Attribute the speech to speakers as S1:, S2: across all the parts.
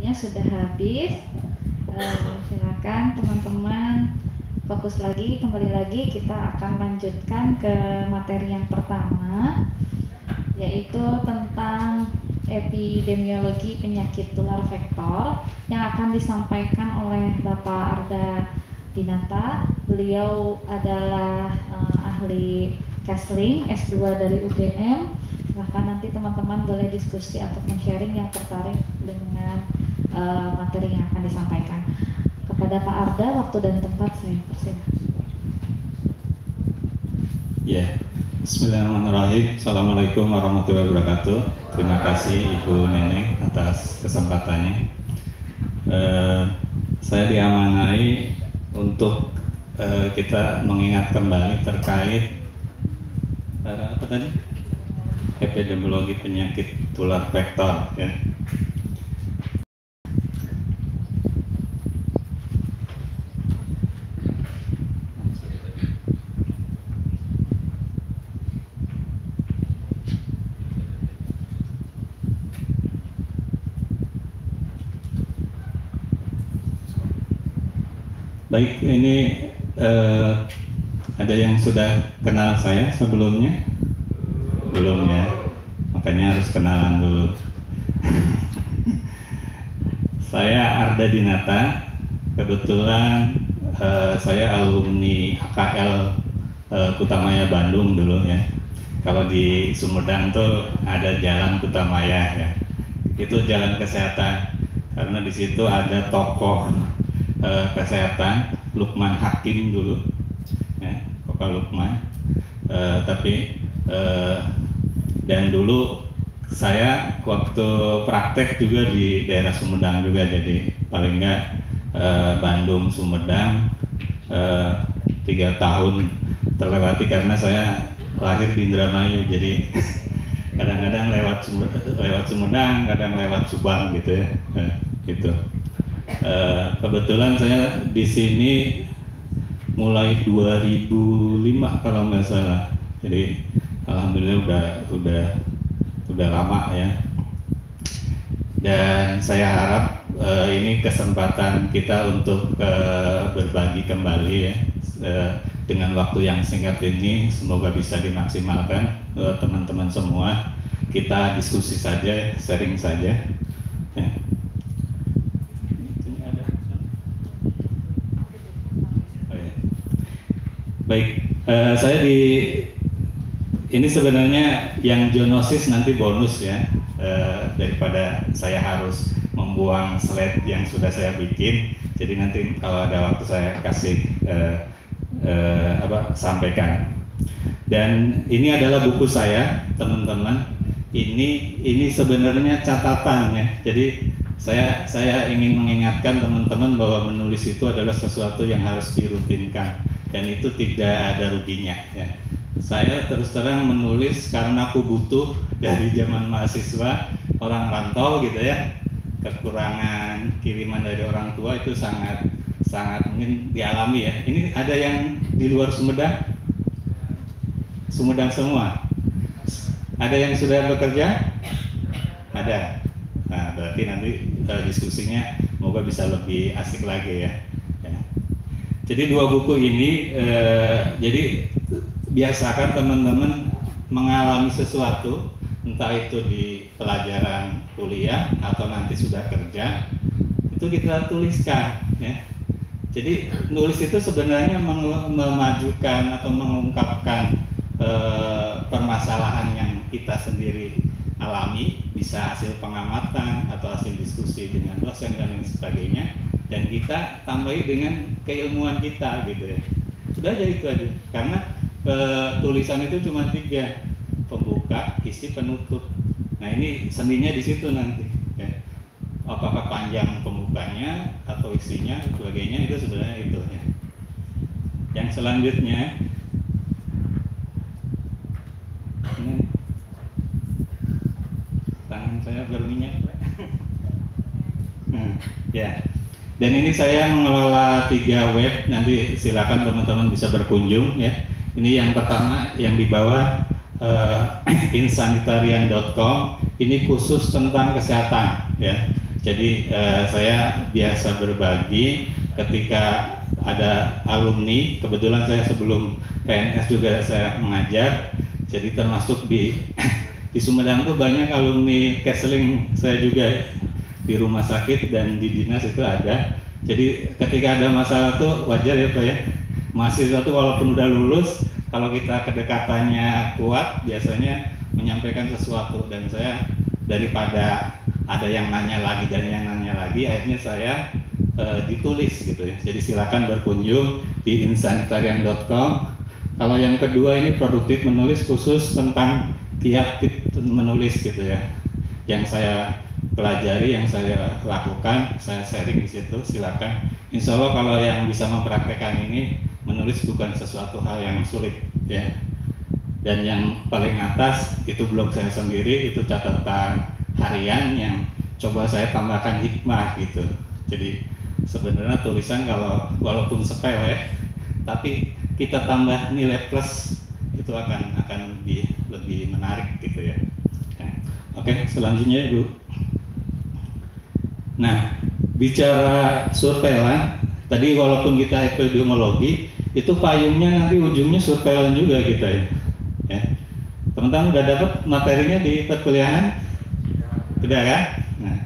S1: waktunya sudah habis. Silakan teman-teman fokus lagi, kembali lagi. Kita akan lanjutkan ke materi yang pertama, yaitu tentang epidemiologi penyakit tular vektor yang akan disampaikan oleh Bapak Arda Dinata. Beliau adalah ahli counseling S2 dari UGM. Bahkan nanti teman-teman boleh diskusi atau men-sharing yang tertarik dengan materi yang akan disampaikan. Kepada Pak Arda, waktu dan tempat saya persilakan.
S2: Ya, Bismillahirrahmanirrahim. Assalamualaikum warahmatullahi wabarakatuh. Terima kasih Ibu Neneng atas kesempatannya. Saya diamanai untuk kita mengingat kembali terkait apa tadi? Epidemiologi penyakit tular vektor, ya. Baik, ini ada yang sudah kenal saya sebelumnya? Belum ya, makanya harus kenalan dulu. Saya Arda Dinata, kebetulan saya alumni HKL Kutamaya Bandung dulu ya. Kalau di Sumedang tuh ada Jalan Kutamaya ya, itu jalan kesehatan, karena di situ ada tokoh kesehatan Lukman Hakim dulu ya, Bapak Lukman. Dan dulu saya waktu praktek juga di daerah Sumedang juga, jadi paling enggak Bandung Sumedang 3 tahun terlewati karena saya lahir di Indramayu, jadi kadang-kadang lewat Sumedang, kadang lewat Subang gitu ya, gitu. Kebetulan saya di sini mulai 2005 kalau nggak salah, jadi alhamdulillah udah lama ya. Dan saya harap ini kesempatan kita untuk berbagi kembali ya, dengan waktu yang singkat ini, semoga bisa dimaksimalkan teman-teman semua. Kita diskusi saja, sharing saja ya. Baik, saya ini sebenarnya yang zoonosis nanti bonus ya, daripada saya harus membuang slide yang sudah saya bikin. Jadi nanti kalau ada waktu saya kasih sampaikan. Dan ini adalah buku saya, teman-teman. Ini sebenarnya catatan ya. Jadi saya ingin mengingatkan teman-teman bahwa menulis itu adalah sesuatu yang harus dirutinkan, dan itu tidak ada ruginya ya. Saya terus terang menulis karena aku butuh dari zaman mahasiswa, orang rantau gitu ya, kekurangan kiriman dari orang tua itu sangat mungkin dialami ya. Ini ada yang di luar Sumedang? Sumedang semua? Ada yang sudah bekerja? Ada. Nah, berarti nanti diskusinya semoga bisa lebih asik lagi ya. Jadi 2 buku ini, jadi biasakan teman-teman mengalami sesuatu, entah itu di pelajaran kuliah atau nanti sudah kerja, itu kita tuliskan ya. Jadi nulis itu sebenarnya memajukan atau mengungkapkan permasalahan yang kita sendiri alami, bisa hasil pengamatan atau hasil diskusi dengan dosen dan lain sebagainya, dan kita tambahi dengan keilmuan kita gitu ya. Sudah aja itu aja, karena tulisan itu cuma 3, pembuka, isi, penutup. Nah ini seninya di situ nanti ya. Apakah panjang pembukanya atau isinya sebagainya, itu sebenarnya itu ya. Yang selanjutnya ini, tangan saya berminyak ya. Dan ini saya mengelola 3 web, nanti silakan teman-teman bisa berkunjung ya. Ini yang pertama yang di bawah, insanitarian.com, ini khusus tentang kesehatan ya. Jadi saya biasa berbagi ketika ada alumni, kebetulan saya sebelum PNS juga saya mengajar, jadi termasuk di di Sumedang tuh banyak alumni counseling saya juga di rumah sakit dan di dinas itu ada. Jadi ketika ada masalah tuh wajar ya Pak ya, mahasiswa tuh walaupun udah lulus, kalau kita kedekatannya kuat biasanya menyampaikan sesuatu, dan saya daripada ada yang nanya lagi dan yang nanya lagi, akhirnya saya ditulis gitu ya. Jadi silakan berkunjung di insanitarian.com. Kalau yang kedua ini produktif menulis, khusus tentang kiat menulis gitu ya, yang saya pelajari, yang saya lakukan, saya sharing di situ. Silakan. Insya Allah kalau yang bisa mempraktekkan ini, menulis bukan sesuatu hal yang sulit ya. Dan yang paling atas itu blog saya sendiri, itu catatan harian yang coba saya tambahkan hikmah gitu. Jadi sebenarnya tulisan kalau walaupun sepele, tapi kita tambah nilai plus, itu akan lebih menarik gitu ya. Oke, selanjutnya Ibu. Nah, bicara surveilan, tadi walaupun kita epidemiologi, itu payungnya nanti ujungnya surveilan juga kita ya. Teman-teman udah dapat materinya di perkuliahan? Udah kan? Nah,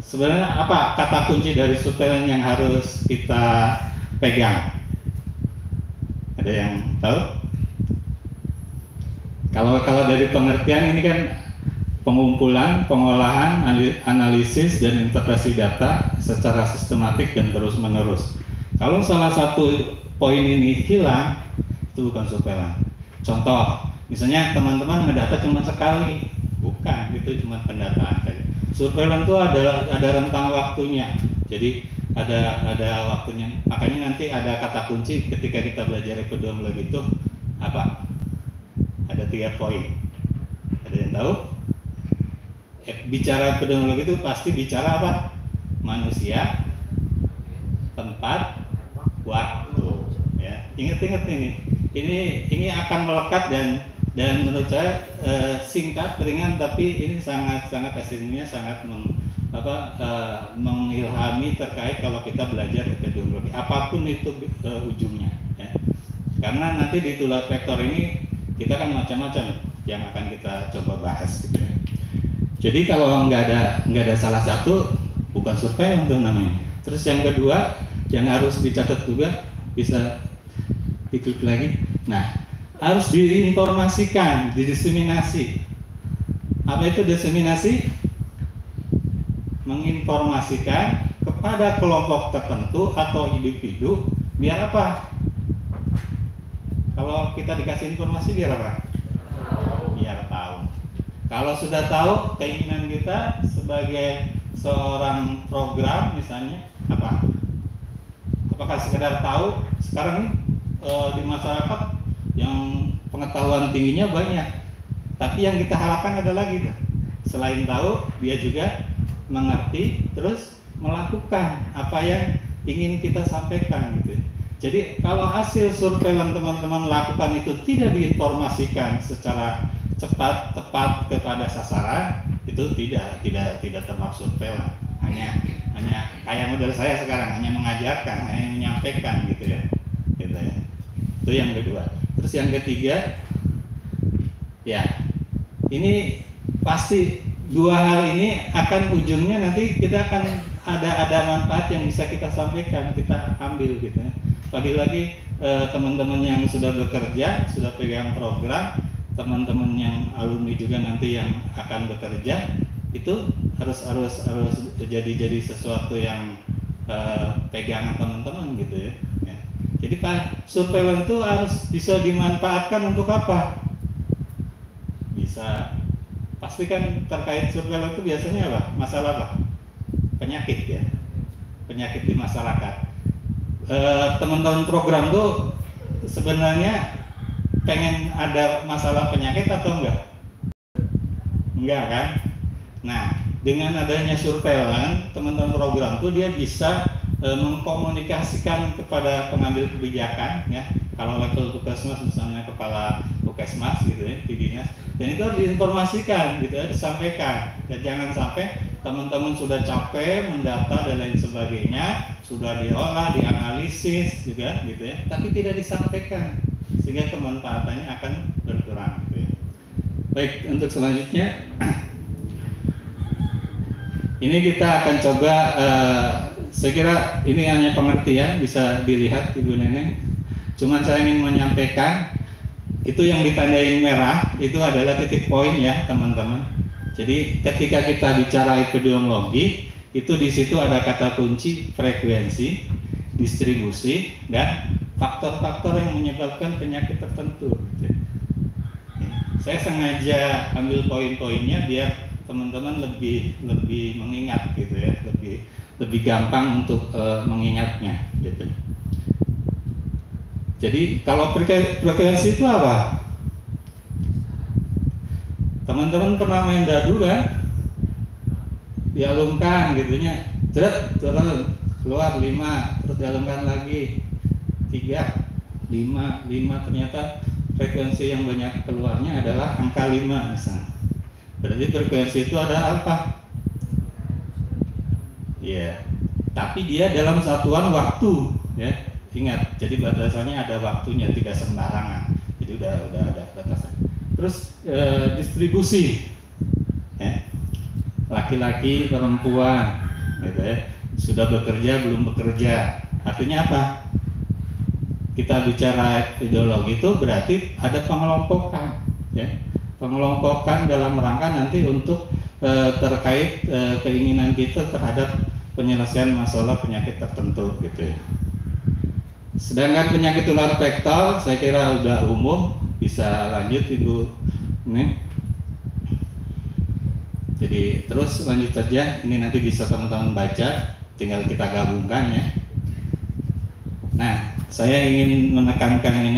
S2: sebenarnya apa kata kunci dari surveilan yang harus kita pegang? Ada yang tahu? Kalau dari pengertian ini kan pengumpulan, pengolahan, analisis, dan interpretasi data secara sistematik dan terus-menerus. Kalau salah satu poin ini hilang, itu bukan surveilan. Contoh, misalnya teman-teman ngedata cuma sekali, bukan, itu cuma pendataan saja. Surveilan itu ada rentang waktunya, jadi ada waktunya. Makanya nanti ada kata kunci ketika kita belajar epidemiologi itu apa? Ada 3 poin. Ada yang tahu? Bicara epidemiologi itu pasti bicara apa? Manusia, tempat, waktu. Ya, ingat-ingat ini akan melekat dan menurut saya singkat, ringan, tapi ini sangat esensinya, sangat mengilhami terkait kalau kita belajar epidemiologi apapun itu ujungnya. Ya. Karena nanti di tular vektor ini kita kan macam-macam yang akan kita coba bahas. Gitu ya. Jadi kalau nggak ada salah satu, bukan survei untuk namanya. Terus yang kedua yang harus dicatat juga, bisa diklik lagi. Nah, harus diinformasikan, didiseminasi. Apa itu diseminasi? Menginformasikan kepada kelompok tertentu atau individu, biar apa? Kalau kita dikasih informasi biar apa? Biar tahu. Kalau sudah tahu, keinginan kita sebagai seorang program misalnya apa? Apakah sekedar tahu? Sekarang di masyarakat yang pengetahuan tingginya banyak, tapi yang kita harapkan adalah gitu. Selain tahu, dia juga mengerti, terus melakukan apa yang ingin kita sampaikan gitu. Jadi kalau hasil surveilan teman-teman lakukan itu tidak diinformasikan secara cepat, tepat kepada sasaran, itu tidak termasuk surveilan. Hanya kayak model saya sekarang, hanya mengajarkan, hanya menyampaikan gitu ya. Itu yang kedua. Terus yang ketiga, ya ini pasti dua hal ini akan ujungnya nanti kita akan ada manfaat yang bisa kita sampaikan, kita ambil gitu ya. Lagi-lagi teman-teman yang sudah bekerja, sudah pegang program, teman-teman yang alumni juga nanti yang akan bekerja, itu harus jadi sesuatu yang pegangan teman-teman gitu ya. Jadi Pak, surveilan itu harus bisa dimanfaatkan untuk apa? Bisa, pasti kan terkait surveilan itu biasanya apa? Masalah apa? Penyakit ya, penyakit di masyarakat. Teman-teman program tuh sebenarnya pengen ada masalah penyakit atau enggak? Enggak kan? Nah, dengan adanya surveilan, teman-teman program tuh dia bisa mengkomunikasikan kepada pengambil kebijakan ya. Kalau level Puskesmas misalnya kepala Puskesmas gitu ya di dinas, dan itu harus diinformasikan gitu ya, disampaikan, dan jangan sampai teman-teman sudah capek mendata dan lain sebagainya, sudah diolah, dianalisis juga gitu ya, tapi tidak disampaikan sehingga kemanfaatannya akan berkurang gitu ya. Baik, untuk selanjutnya ini kita akan coba saya kira ini hanya pengertian, bisa dilihat Ibu Neneng. Cuman saya ingin menyampaikan itu yang ditandai merah itu adalah titik poin ya teman-teman. Jadi ketika kita bicara epidemiologi itu di situ ada kata kunci frekuensi, distribusi, dan faktor-faktor yang menyebabkan penyakit tertentu. Saya sengaja ambil poin-poinnya biar teman-teman lebih mengingat gitu ya, lebih gampang untuk mengingatnya gitu. Jadi kalau frekuensi itu apa? Teman-teman pernah main dadu kan? Dialungkan gitunya, turun, keluar 5, terus dialungkan lagi 3, 5, ternyata frekuensi yang banyak keluarnya adalah angka 5 misalnya. Berarti frekuensi itu adalah apa? Ya, tapi dia dalam satuan waktu ya. Ingat, jadi batasannya ada waktunya, tidak sembarangan. Jadi udah ada batasan. Terus distribusi ya. Laki-laki, perempuan gitu ya. Sudah bekerja, belum bekerja. Artinya apa? Kita bicara ideologi itu berarti ada pengelompokan ya. Pengelompokan dalam rangka nanti untuk terkait keinginan kita terhadap penyelesaian masalah penyakit tertentu gitu ya. Sedangkan penyakit tular vektor saya kira udah umum, bisa lanjut Ibu ini. Jadi terus lanjut saja, ini nanti bisa teman-teman baca, tinggal kita gabungkan ya. Nah, saya ingin menekankan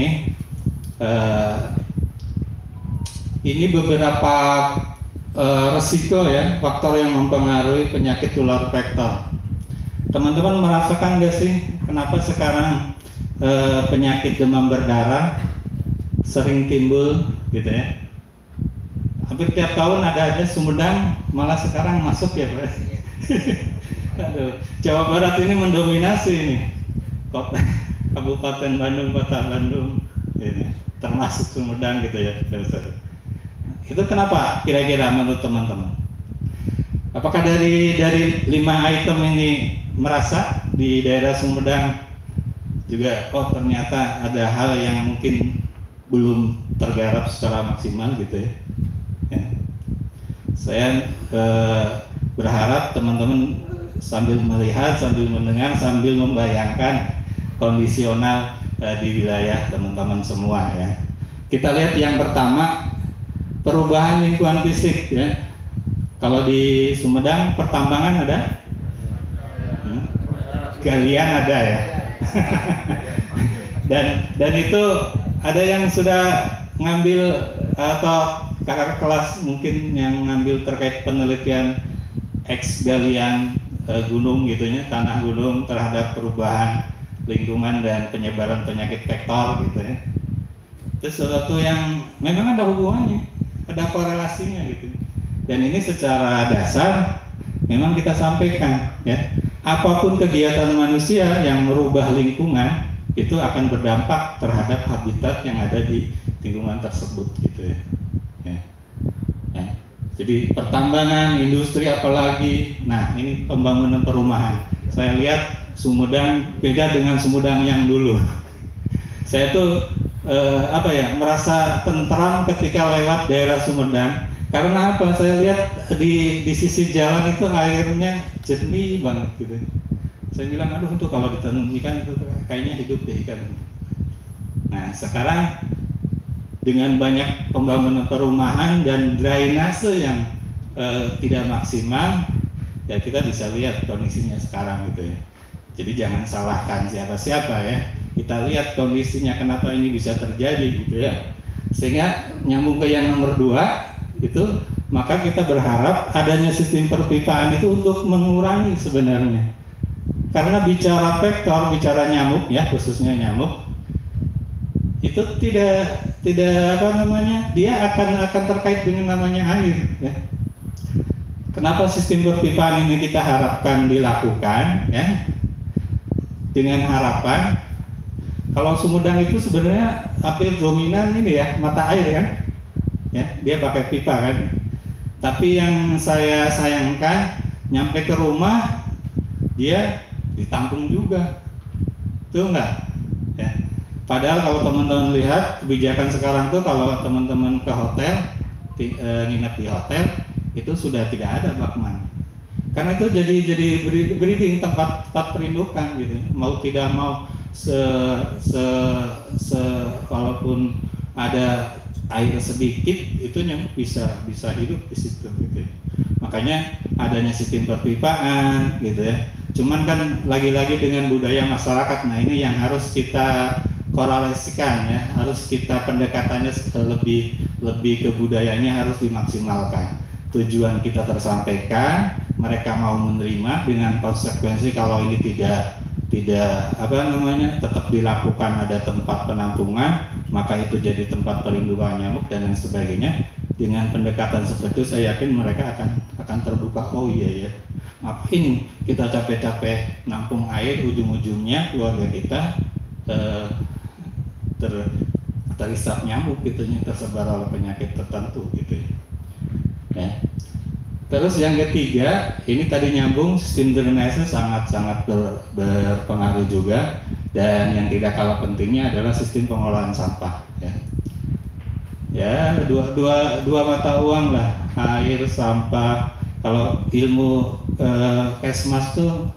S2: ini beberapa resiko ya, faktor yang mempengaruhi penyakit tular vektor. Teman-teman merasakan nggak sih kenapa sekarang penyakit demam berdarah sering timbul gitu ya? Hampir tiap tahun ada aja, Sumedang malah sekarang masuk ya Pak. Aduh, Jawa Barat ini mendominasi ini. Kabupaten Bandung, Kota Bandung, ini, termasuk Sumedang gitu ya. Itu kenapa kira-kira menurut teman-teman? Apakah dari 5 item ini merasa di daerah Sumedang juga ternyata ada hal yang mungkin belum tergarap secara maksimal gitu ya? Saya berharap teman-teman sambil melihat, sambil mendengar, sambil membayangkan kondisional di wilayah teman-teman semua ya. Kita lihat yang pertama, perubahan lingkungan fisik ya. Kalau di Sumedang pertambangan ada? Galian ada ya. dan itu ada yang sudah ngambil atau kakak kelas mungkin yang ngambil terkait penelitian galian gunung gitunya, tanah gunung terhadap perubahan lingkungan dan penyebaran penyakit vektor gitu ya. Itu sesuatu yang memang ada hubungannya, ada korelasinya gitu. Dan ini secara dasar memang kita sampaikan ya, apapun kegiatan manusia yang merubah lingkungan itu akan berdampak terhadap habitat yang ada di lingkungan tersebut gitu ya. Jadi pertambangan, industri apalagi, nah ini pembangunan perumahan. Saya lihat Sumedang beda dengan Sumedang yang dulu. Saya tuh merasa tentram ketika lewat daerah Sumedang. Karena apa? Saya lihat di sisi jalan itu airnya jernih banget gitu. Saya bilang aduh itu kalau ditanam ikan itu kayaknya hidup deh ikan. Nah sekarang dengan banyak pembangunan perumahan dan drainase yang tidak maksimal, ya kita bisa lihat kondisinya sekarang gitu ya. Jadi jangan salahkan siapa-siapa ya. Kita lihat kondisinya kenapa ini bisa terjadi gitu ya. Sehingga nyambung ke yang nomor 2 itu, maka kita berharap adanya sistem perpipaan itu untuk mengurangi sebenarnya. Karena bicara vektor, bicara nyamuk ya, khususnya nyamuk, itu tidak dia akan terkait dengan namanya air ya. Kenapa sistem perpipaan ini kita harapkan dilakukan, ya? Dengan harapan kalau Sumedang itu sebenarnya hampir dominan ini ya, mata air kan, ya, dia pakai pipa kan. Tapi yang saya sayangkan, nyampe ke rumah dia ditampung juga, tuh enggak? Ya. Padahal kalau teman-teman lihat kebijakan sekarang tuh, kalau teman-teman ke hotel, nginep di hotel, itu sudah tidak ada bakman. Karena itu jadi breeding tempat perindukan gitu. Mau tidak mau walaupun ada air sedikit, itu yang bisa hidup di situ gitu. Makanya adanya sistem perpipaan gitu ya. Cuman kan lagi-lagi dengan budaya masyarakat. Nah, ini yang harus kita korelasikan ya, harus kita pendekatannya lebih ke budayanya harus dimaksimalkan. Tujuan kita tersampaikan, mereka mau menerima dengan konsekuensi kalau ini tidak tetap dilakukan, ada tempat penampungan, maka itu jadi tempat perlindungan nyamuk dan lain sebagainya. Dengan pendekatan seperti itu, saya yakin mereka akan terbuka. Oh iya ya, ngapain kita capek-capek nampung air, ujung-ujungnya keluarga kita terhisap nyamuk gitu, tersebar oleh penyakit tertentu gitu ya. Terus yang ketiga, ini tadi nyambung, sistem drainase sangat berpengaruh juga, dan yang tidak kalah pentingnya adalah sistem pengolahan sampah ya. Ya, dua mata uang lah, air, sampah. Kalau ilmu Kesmas tuh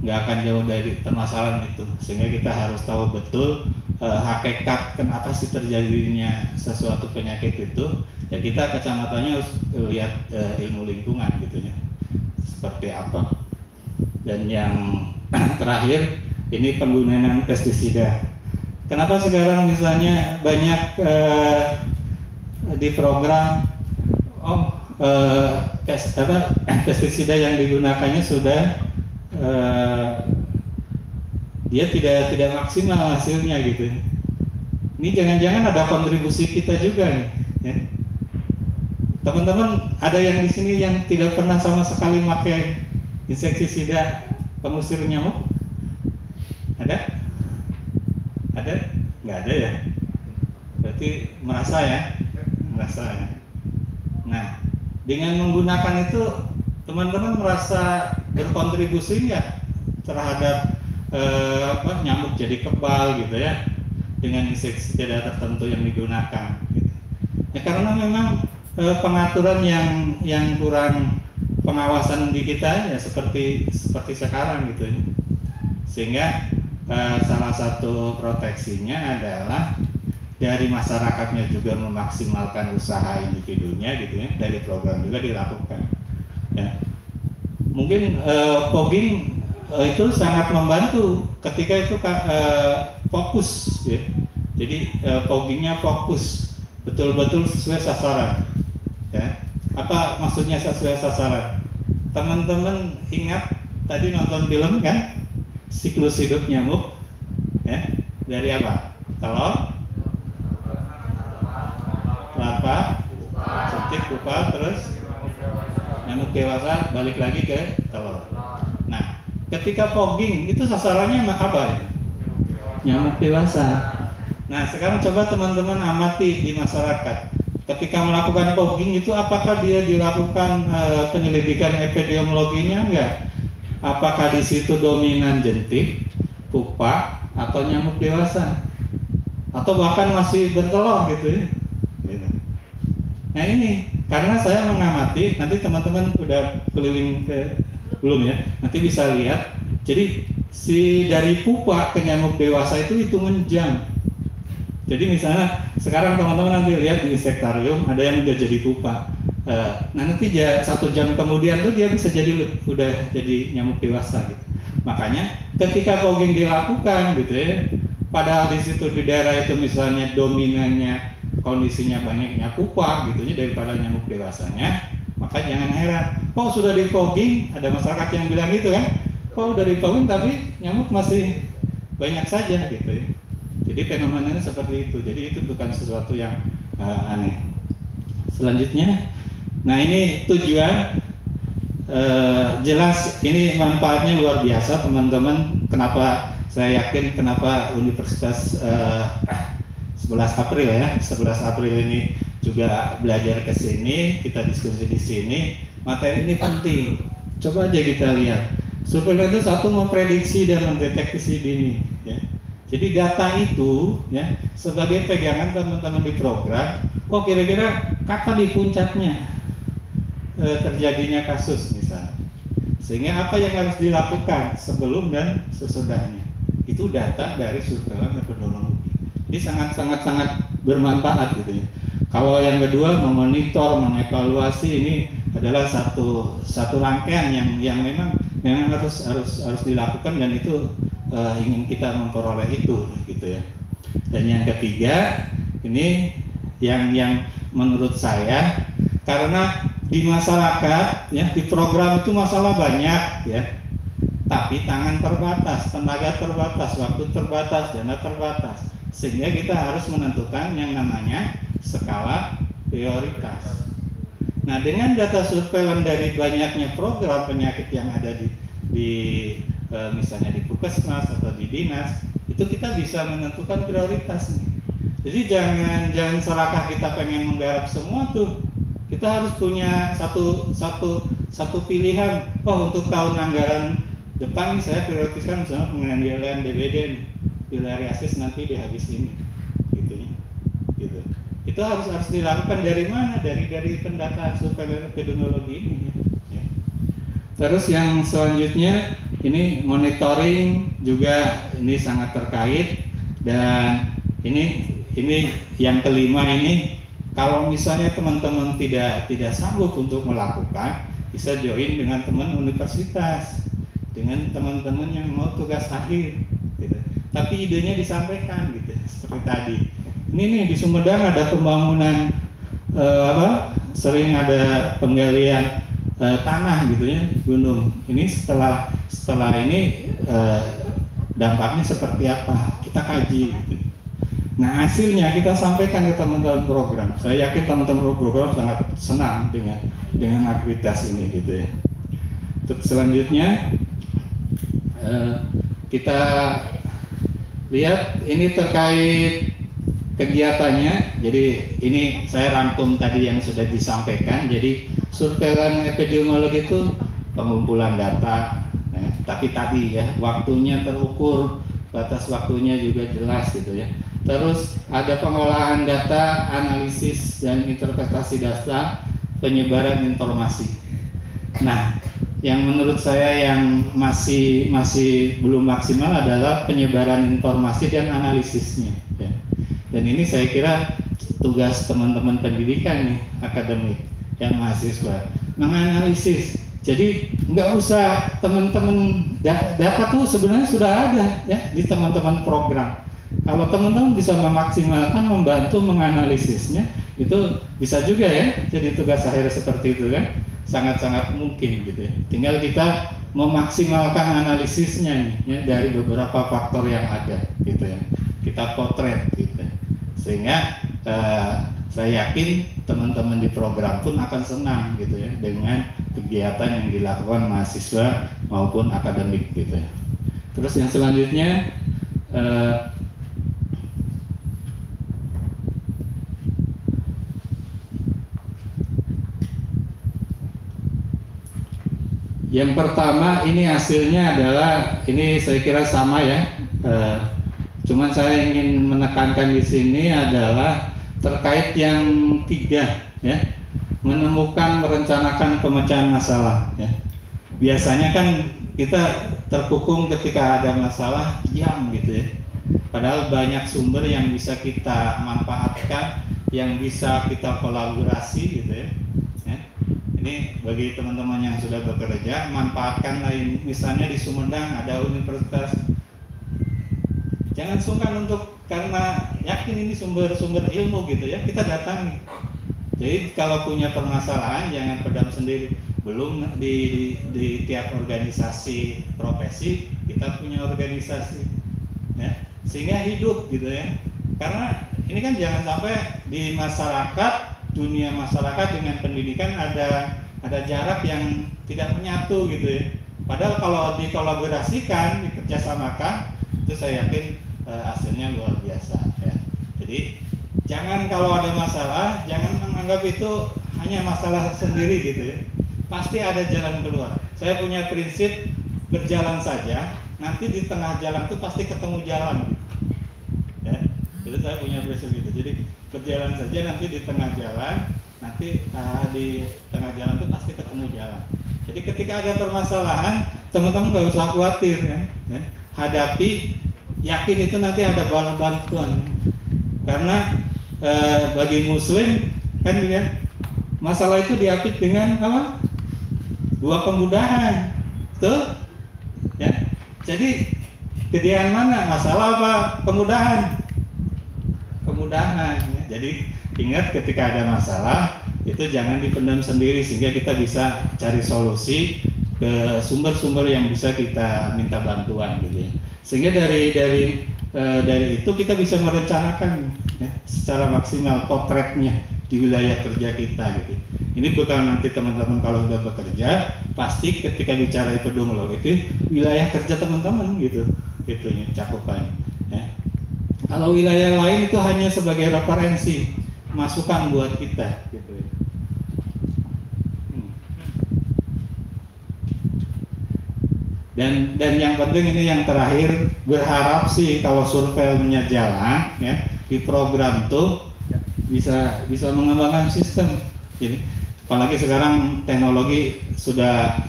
S2: nggak akan jauh dari permasalahan itu, sehingga kita harus tahu betul hakikat kenapa sih terjadinya sesuatu penyakit itu. Ya, kita kacamatannya harus lihat ilmu lingkungan gitu ya, seperti apa. Dan yang terakhir, ini penggunaan pestisida. Kenapa sekarang misalnya banyak di program pestisida yang digunakannya sudah dia tidak maksimal hasilnya gitu. Ini jangan-jangan ada kontribusi kita juga nih ya. Teman-teman, ada yang di sini yang tidak pernah sama sekali pakai insektisida pengusir nyamuk? Ada? Ada? Nggak ada ya? Berarti merasa ya? Nah, dengan menggunakan itu, teman-teman merasa berkontribusi nggak terhadap nyamuk jadi kebal gitu ya, dengan insektisida tertentu yang digunakan gitu. Ya, karena memang pengaturan yang kurang, pengawasan di kita ya seperti sekarang gitu ya. Sehingga salah satu proteksinya adalah dari masyarakatnya juga memaksimalkan usaha individunya gitu ya, dari program juga dilakukan ya. Mungkin fogging itu sangat membantu ketika itu fokus ya. Jadi foggingnya fokus, betul-betul sesuai sasaran ya. Apa maksudnya sesuai sasaran? Teman-teman ingat tadi nonton film kan, siklus hidup nyamuk ya, dari apa? Telur, larva, sutik, pupa, terus nyamuk dewasa balik lagi ke telur. Nah, ketika fogging itu sasarannya apa? Nyamuk dewasa. Nah, sekarang coba teman-teman amati di masyarakat. Ketika melakukan fogging itu, apakah dia dilakukan penyelidikan epidemiologinya enggak? Apakah di situ dominan jentik, pupa, atau nyamuk dewasa? Atau bahkan masih bertelur gitu ya? Nah ini, karena saya mengamati, nanti teman-teman udah keliling ke belum ya? Nanti bisa lihat. Jadi dari pupa ke nyamuk dewasa itu hitungan jam. Jadi misalnya sekarang teman-teman nanti lihat di insektarium ada yang udah jadi pupa. Nah nanti 1 jam kemudian tuh dia bisa udah jadi nyamuk dewasa gitu. Makanya ketika fogging dilakukan gitu ya, padahal di situ di daerah itu misalnya dominannya kondisinya banyaknya pupa gitu ya daripada nyamuk dewasanya, maka jangan heran. Kok sudah di fogging, ada masyarakat yang bilang gitu kan? Kok udah di fogging tapi nyamuk masih banyak saja gitu ya. Jadi fenomenanya seperti itu. Jadi itu bukan sesuatu yang aneh. Selanjutnya, nah ini tujuan jelas ini manfaatnya luar biasa teman-teman. Kenapa saya yakin kenapa Universitas 11 April ya, 11 April ini juga belajar ke sini, kita diskusi di sini. Materi ini penting. Coba aja kita lihat. Surveillance itu satu memprediksi dan mendeteksi dini. Ya. Jadi data itu ya sebagai pegangan teman-teman di program. Oh kira-kira kapan di puncaknya terjadinya kasus misalnya. Sehingga apa yang harus dilakukan sebelum dan sesudahnya. Itu data dari surveillance metodologi. Ini sangat bermanfaat gitu ya. Kalau yang kedua memonitor, mengevaluasi ini adalah satu rangkaian yang memang harus dilakukan dan itu ingin kita memperoleh itu gitu ya. Dan yang ketiga ini yang menurut saya karena di masyarakat ya di program itu masalah banyak ya. Tapi tangan terbatas, tenaga terbatas, waktu terbatas, dana terbatas. Sehingga kita harus menentukan yang namanya skala prioritas. Nah, dengan data surveillance dari banyaknya program penyakit yang ada di misalnya di puskesmas atau di dinas, itu kita bisa menentukan prioritas. Jadi jangan serakah kita pengen menggarap semua tuh. Kita harus punya satu pilihan. Oh, untuk tahun anggaran depan saya prioritaskan misalnya pengendalian DBD nih. Filariasis nanti di habis ini gitu. Itu harus dilakukan dari mana? Dari pendataan surveillance epidemiologi ini ya. Terus yang selanjutnya ini monitoring juga ini sangat terkait. Dan ini yang kelima ini kalau misalnya teman-teman tidak sanggup untuk melakukan, bisa join dengan teman universitas, dengan teman-teman yang mau tugas akhir gitu. Tapi idenya disampaikan gitu seperti tadi. Ini nih di Sumedang ada pembangunan sering ada penggalian tanah gitu ya, gunung. Ini setelah ini dampaknya seperti apa? Kita kaji gitu. Nah, hasilnya kita sampaikan ke teman-teman program. Saya yakin teman-teman program sangat senang dengan aktivitas ini gitu ya. Untuk selanjutnya kita lihat ini terkait kegiatannya. Jadi ini saya rangkum tadi yang sudah disampaikan. Jadi surveillance epidemiologi itu pengumpulan data, tapi tadi ya waktunya terukur, batas waktunya juga jelas gitu ya. Terus ada pengolahan data, analisis dan interpretasi data, penyebaran informasi. Nah, yang menurut saya yang masih belum maksimal adalah penyebaran informasi dan analisisnya ya. Dan ini saya kira tugas teman-teman pendidikan nih, akademik yang mahasiswa menganalisis. Jadi nggak usah teman-teman data tuh sebenarnya sudah ada ya di teman-teman program. Kalau teman-teman bisa memaksimalkan, membantu menganalisisnya, itu bisa juga ya jadi tugas akhir seperti itu kan. Sangat-sangat mungkin gitu ya. Tinggal kita memaksimalkan analisisnya nih ya, dari beberapa faktor yang ada gitu ya. Kita potret gitu. Sehingga saya yakin teman-teman di program pun akan senang gitu ya dengan kegiatan yang dilakukan mahasiswa maupun akademik gitu ya. Terus yang selanjutnya yang pertama ini hasilnya adalah ini saya kira sama ya. Cuman saya ingin menekankan di sini adalah terkait yang tiga ya, menemukan, merencanakan pemecahan masalah ya. Biasanya kan kita terkukung ketika ada masalah diam gitu ya. Padahal banyak sumber yang bisa kita manfaatkan, yang bisa kita kolaborasi gitu ya. Ini bagi teman-teman yang sudah bekerja, manfaatkan lain. Misalnya di Sumedang ada universitas. Jangan sungkan untuk, karena yakin ini sumber ilmu gitu ya, kita datangi. Jadi kalau punya permasalahan jangan pendam sendiri. Belum di tiap organisasi profesi kita punya organisasi, ya, sehingga hidup gitu ya. Karena ini kan jangan sampai di masyarakat, dunia masyarakat dengan pendidikan ada ada jarak yang tidak menyatu gitu ya. Padahal kalau dikolaborasikan, dikerjasamakan, itu saya yakin hasilnya luar biasa ya. Jadi jangan kalau ada masalah, jangan menganggap itu hanya masalah sendiri gitu ya. Pasti ada jalan keluar. Saya punya prinsip berjalan saja, nanti di tengah jalan itu pasti ketemu jalan. Ya, itu saya punya prinsip itu. Jadi berjalan saja, nanti di tengah jalan, nanti di tengah jalan itu pasti ketemu jalan. Jadi ketika ada permasalahan, teman-teman nggak usah khawatir ya. Hadapi, yakin itu nanti ada bantuan. Karena bagi Muslim kan ya, masalah itu diapit dengan apa? Dua kemudahan, tuh, ya. Jadi gedean mana? Masalah apa? Kemudahan. Kemudahan. Ya. Jadi ingat ketika ada masalah itu jangan dipendam sendiri sehingga kita bisa cari solusi ke sumber-sumber yang bisa kita minta bantuan gitu ya. Sehingga dari itu kita bisa merencanakan ya, secara maksimal potretnya di wilayah kerja kita gitu. Ini bukan nanti teman-teman kalau sudah bekerja pasti ketika bicara epidemiologi itu wilayah kerja teman-teman gitu cakupannya ya. Kalau wilayah lain itu hanya sebagai referensi masukan buat kita gitu ya. Dan yang penting ini yang terakhir, berharap sih kalau surveinya jalan ya di program tuh bisa mengembangkan sistem. Jadi apalagi sekarang teknologi sudah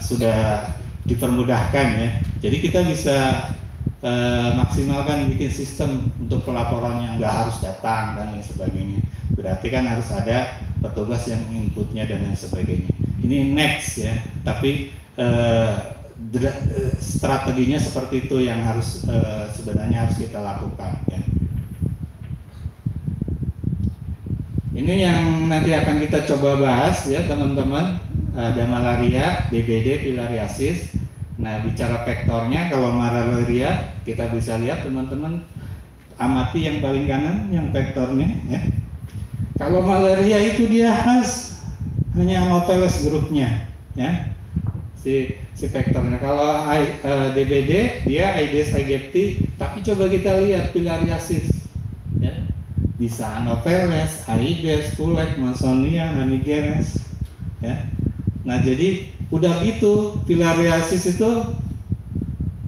S2: dipermudahkan ya. Jadi kita bisa maksimalkan bikin sistem untuk pelaporan yang nggak harus datang dan lain sebagainya. Berarti kan harus ada petugas yang inputnya dan lain sebagainya. Ini next ya, tapi strateginya seperti itu yang harus sebenarnya harus kita lakukan ya. Ini yang nanti akan kita coba bahas ya teman-teman. Ada malaria, DBD, filariasis. Nah bicara vektornya, kalau malaria kita bisa lihat teman-teman, amati yang paling kanan yang vektornya ya. Kalau malaria itu dia khas hanya Anopheles grupnya ya. Si vektornya. Kalau DBD dia Aedes aegypti, tapi coba kita lihat filariasis ya. Bisa Anopheles, Aedes, Fulek, Mansonia, Nanigeres ya. Nah jadi udah gitu filariasis itu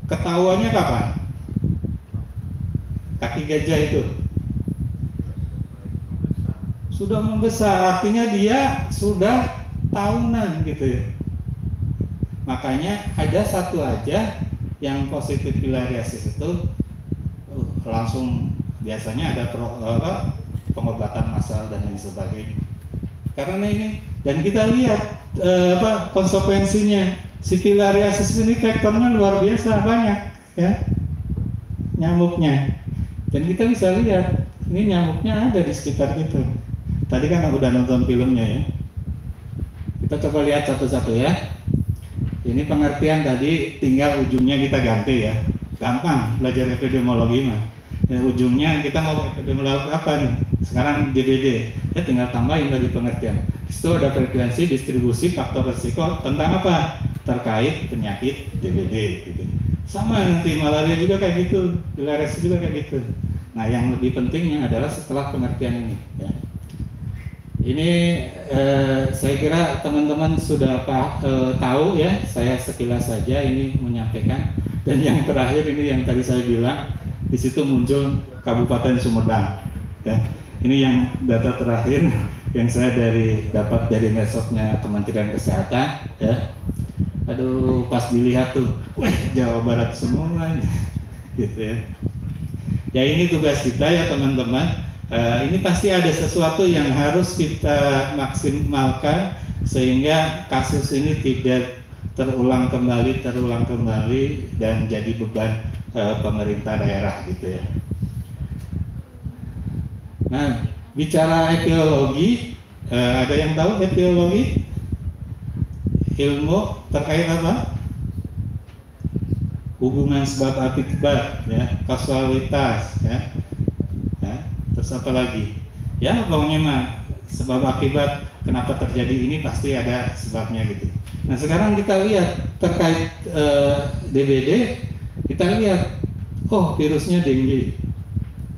S2: ketahuannya kapan? Kaki gajah itu sudah membesar, artinya dia sudah tahunan gitu ya. Makanya ada satu aja yang positif filariasis itu langsung biasanya ada pengobatan massal dan lain sebagainya. Karena ini dan kita lihat konsekuensinya, si filariasis ini vektornya luar biasa banyak ya nyamuknya. Dan kita bisa lihat ini nyamuknya ada di sekitar itu. Tadi kan udah nonton filmnya ya. Kita coba lihat satu-satu ya. Ini pengertian tadi, tinggal ujungnya kita ganti ya. Gampang belajar epidemiologi mah. Ya, ujungnya kita mau epidemiologi apa nih? Sekarang DBD. Ya tinggal tambahin tadi pengertian. Itu ada frekuensi, distribusi, faktor risiko tentang apa? Terkait penyakit DBD gitu. Sama nanti malaria juga kayak gitu, filariasis juga kayak gitu. Nah, yang lebih pentingnya adalah setelah pengertian ini ya. Ini saya kira teman-teman sudah tahu ya, saya sekilas saja ini menyampaikan. Dan yang terakhir ini yang tadi saya bilang, di situ muncul Kabupaten Sumedang. Ya. Ini yang data terakhir yang saya dapat dari medsosnya Kementerian Kesehatan. Ya. Aduh, pas dilihat tuh, wah Jawa Barat semua, gitu ya. Ya ini tugas kita ya teman-teman. Ini pasti ada sesuatu yang harus kita maksimalkan sehingga kasus ini tidak terulang kembali dan jadi beban pemerintah daerah gitu ya. Nah, bicara etiologi, ada yang tahu etiologi? Ilmu terkait apa? Hubungan sebab akibat, ya, kausalitas, ya. Terus apa lagi? Ya pokoknya mah sebab akibat kenapa terjadi ini pasti ada sebabnya gitu. Nah sekarang kita lihat terkait DBD, kita lihat, oh virusnya dengue,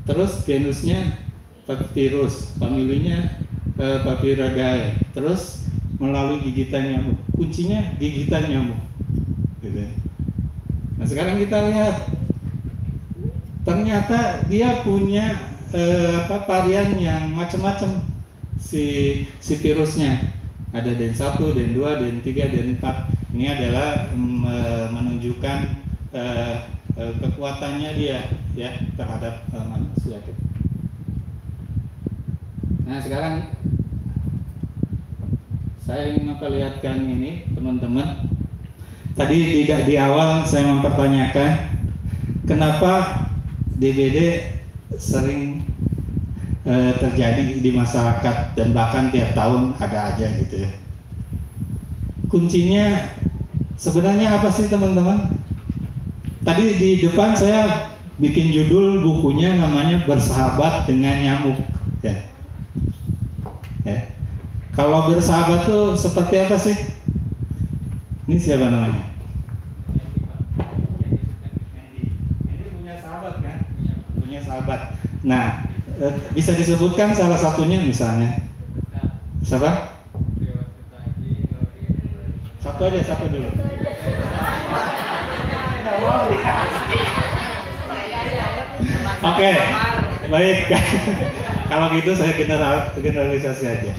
S2: terus genusnya virus, familinya Papiragae, terus melalui gigitan nyamuk, kuncinya gigitan nyamuk gitu. Nah sekarang kita lihat, ternyata dia punya varian yang macam-macam si virusnya. Ada DEN 1, DEN 2, DEN 3, DEN 4. Ini adalah menunjukkan kekuatannya dia ya terhadap manusia. Nah sekarang saya ingin memperlihatkan ini teman-teman. Tadi tidak di awal saya mempertanyakan kenapa DBD sering terjadi di masyarakat dan bahkan tiap tahun ada aja gitu ya. Kuncinya sebenarnya apa sih teman-teman? Tadi di depan saya bikin judul bukunya namanya Bersahabat dengan Nyamuk ya. Ya. Kalau bersahabat tuh seperti apa sih? Ini siapa namanya? Ini punya sahabat kan? Punya sahabat. Nah, bisa disebutkan salah satunya misalnya. Siapa? Satu aja, satu dulu. Oke, baik. Kalau gitu saya generalisasi aja.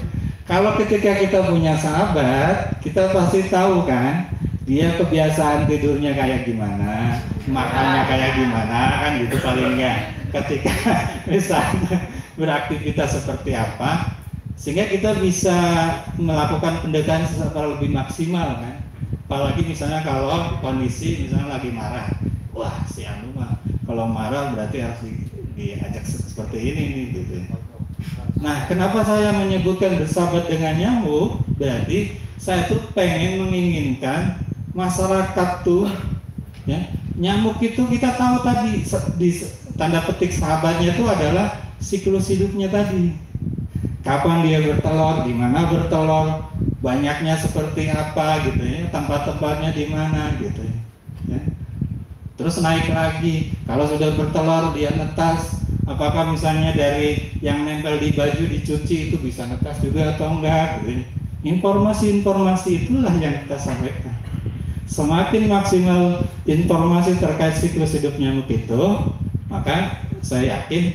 S2: Kalau ketika kita punya sahabat, kita pasti tahu kan, dia kebiasaan tidurnya kayak gimana, makannya kayak gimana, kan gitu paling enggak. Ketika misalnya beraktivitas seperti apa, sehingga kita bisa melakukan pendekatan secara lebih maksimal kan. Apalagi misalnya kalau kondisi misalnya lagi marah, wah si Anu mah kalau marah berarti harus diajak seperti ini nih gitu. Nah, kenapa saya menyebutkan bersahabat dengan nyamuk? Berarti saya tuh pengen menginginkan masyarakat tuh, ya, nyamuk itu kita tahu tadi di tanda petik sahabatnya itu adalah siklus hidupnya tadi. Kapan dia bertelur, di mana bertelur, banyaknya seperti apa gitu ya, tempat-tempatnya di mana gitu ya. Terus naik lagi, kalau sudah bertelur dia netas. Apakah misalnya dari yang nempel di baju dicuci itu bisa netas juga atau enggak gitu. Informasi-informasi itulah yang kita sampaikan. Semakin maksimal informasi terkait siklus hidup nyamuk itu, maka saya yakin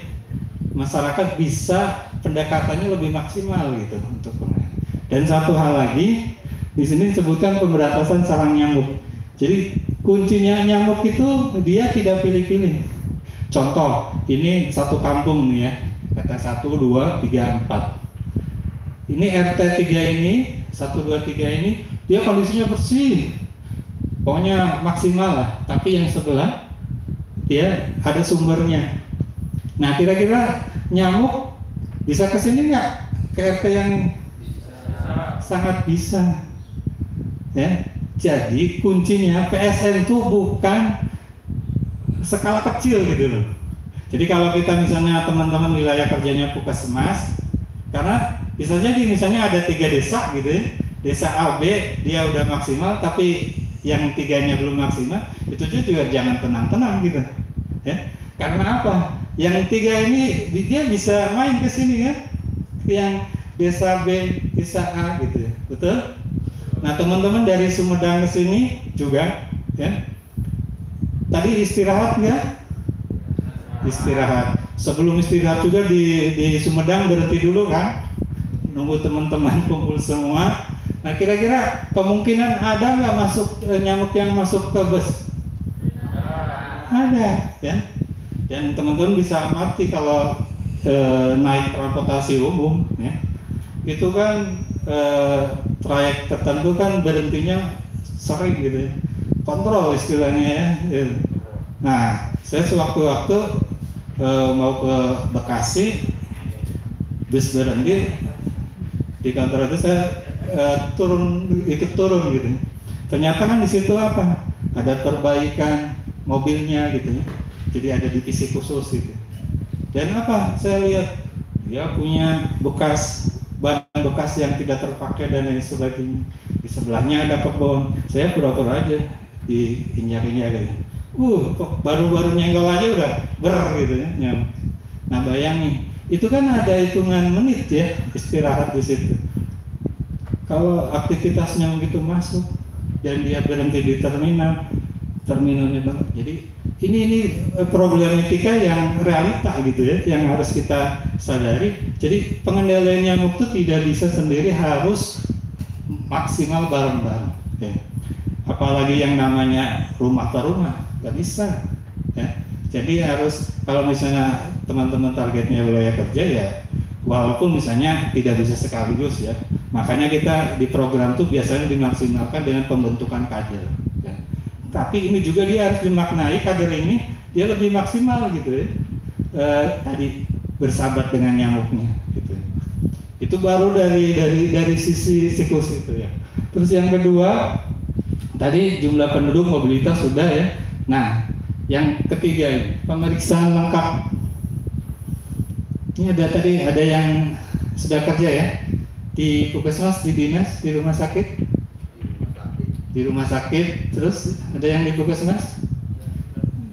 S2: masyarakat bisa pendekatannya lebih maksimal gitu untuk penanganan. Dan satu hal lagi, di sini disebutkan pemberantasan sarang nyamuk. Jadi kuncinya nyamuk itu dia tidak pilih-pilih. Contoh, ini satu kampung nih ya, kata 1, 2, 3, 4. Ini RT 3 ini, 1, 2, 3 ini, dia kondisinya bersih, pokoknya maksimal lah. Tapi yang sebelah, dia ada sumbernya. Nah, kira-kira nyamuk bisa kesini nggak? Ke RT yang sangat bisa. Ya, jadi kuncinya PSN itu bukan skala kecil gitu loh. Jadi kalau kita misalnya teman-teman wilayah kerjanya Puskesmas, karena bisa jadi misalnya ada 3 desa gitu ya, desa A, B dia udah maksimal, tapi yang 3-nya belum maksimal, itu juga jangan tenang-tenang gitu, ya. Karena apa? Yang 3 ini dia bisa main ke sini kan, yang desa B, desa A gitu, ya. Betul? Nah teman-teman dari Sumedang ke sini juga, ya. Tadi istirahat nggak? Istirahat. Sebelum istirahat juga di Sumedang berhenti dulu kan? Nunggu teman-teman kumpul semua. Nah kira-kira kemungkinan ada nggak masuk nyamuk yang masuk ke bus? Ada, ya. Dan teman-teman bisa amati kalau naik transportasi umum, ya. Itu kan trayek tertentu kan berhentinya sering gitu ya. Kontrol istilahnya ya. Nah, saya sewaktu-waktu mau ke Bekasi, bus berhenti di kantor itu saya ikut turun gitu. Ternyata kan di situ apa? Ada perbaikan mobilnya gitu ya. Jadi ada divisi khusus gitu. Dan apa? Saya lihat dia punya bekas ban bekas yang tidak terpakai dan lain sebagainya. Di sebelahnya ada kebun, saya pura-pura aja diinjak-injak gitu. Kok baru-baru nyenggol aja udah gitu ya nyamuk. Nah bayangin, itu kan ada hitungan menit ya istirahat di situ. Kalau aktivitasnya begitu masuk dan dia berhenti di terminalnya banget. Jadi ini problematika yang realita gitu ya, yang harus kita sadari. Jadi pengendalian nyamuk itu tidak bisa sendiri, harus maksimal bareng-bareng. Ya. Apalagi yang namanya rumah per rumah, nggak bisa. Ya. Jadi harus, kalau misalnya teman-teman targetnya wilayah kerja ya, walaupun misalnya tidak bisa sekaligus ya, makanya kita di program itu biasanya dimaksimalkan dengan pembentukan kader. Ya. Tapi ini juga dia harus dimaknai, kader ini dia lebih maksimal gitu ya. Tadi bersahabat dengan nyamuknya gitu. Itu baru dari sisi siklus itu ya. Terus yang kedua, tadi jumlah penduduk, mobilitas sudah ya. Nah, yang ketiga ini, pemeriksaan lengkap. Ini ada yang sudah kerja ya di puskesmas, di dinas, di rumah sakit. Di rumah sakit, terus ada yang di puskesmas?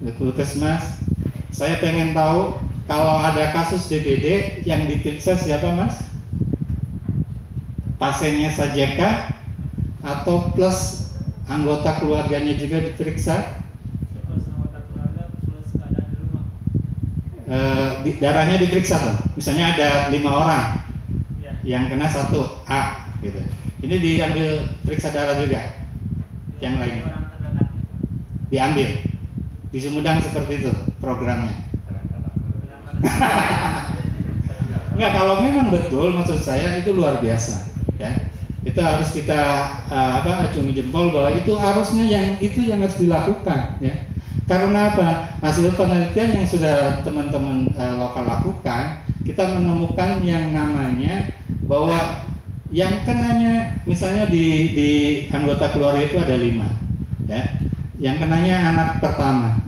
S2: Di puskesmas. Saya pengen tahu kalau ada kasus DBD yang diperiksa siapa mas? Pasiennya saja kah? Atau plus anggota keluarganya juga diperiksa? Darahnya diperiksa tuh. Misalnya ada 5 orang yang kena 1 A gitu. Ini diambil periksa darah juga. Yang lainnya diambil. Di Sumedang seperti itu programnya. Enggak, kalau memang betul, maksud saya itu luar biasa ya. Itu harus kita acungi jempol bahwa itu harusnya yang harus dilakukan ya. Karena apa? Hasil penelitian yang sudah teman-teman lokal lakukan, kita menemukan yang namanya bahwa yang kenanya misalnya di anggota keluarga itu ada 5 ya. Yang kenanya anak pertama.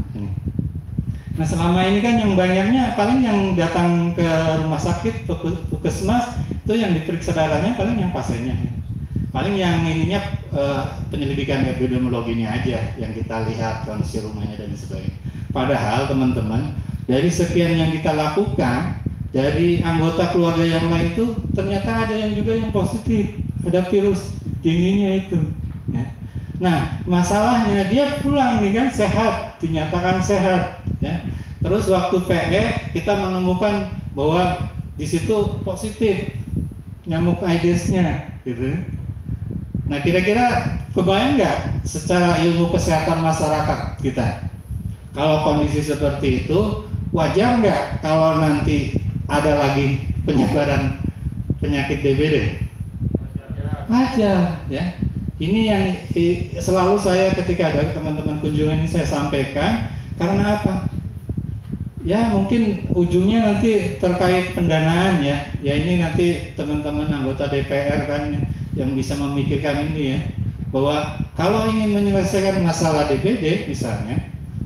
S2: Nah selama ini kan yang banyaknya paling yang datang ke rumah sakit, puskesmas itu yang diperiksa darahnya paling yang pasiennya. Paling yang ininya penyelidikan epidemiologinya aja yang kita lihat kondisi rumahnya dan sebagainya. Padahal teman-teman, dari sekian yang kita lakukan, dari anggota keluarga yang lain itu ternyata ada yang juga yang positif, ada virus dinginnya itu. Ya. Nah masalahnya dia pulang nih kan sehat, dinyatakan sehat. Ya. Terus waktu PE kita menemukan bahwa di situ positif nyamuk Aedes-nya, gitu. Nah kira-kira kebayang nggak secara ilmu kesehatan masyarakat kita? Kalau kondisi seperti itu, wajar nggak kalau nanti ada lagi penyebaran penyakit DBD? Wajar, ya. Ini yang selalu saya ketika ada teman-teman kunjungan ini saya sampaikan. Karena apa? Ya mungkin ujungnya nanti terkait pendanaan ya. Ya ini nanti teman-teman anggota DPR kan yang bisa memikirkan ini ya, bahwa kalau ingin menyelesaikan masalah DBD misalnya,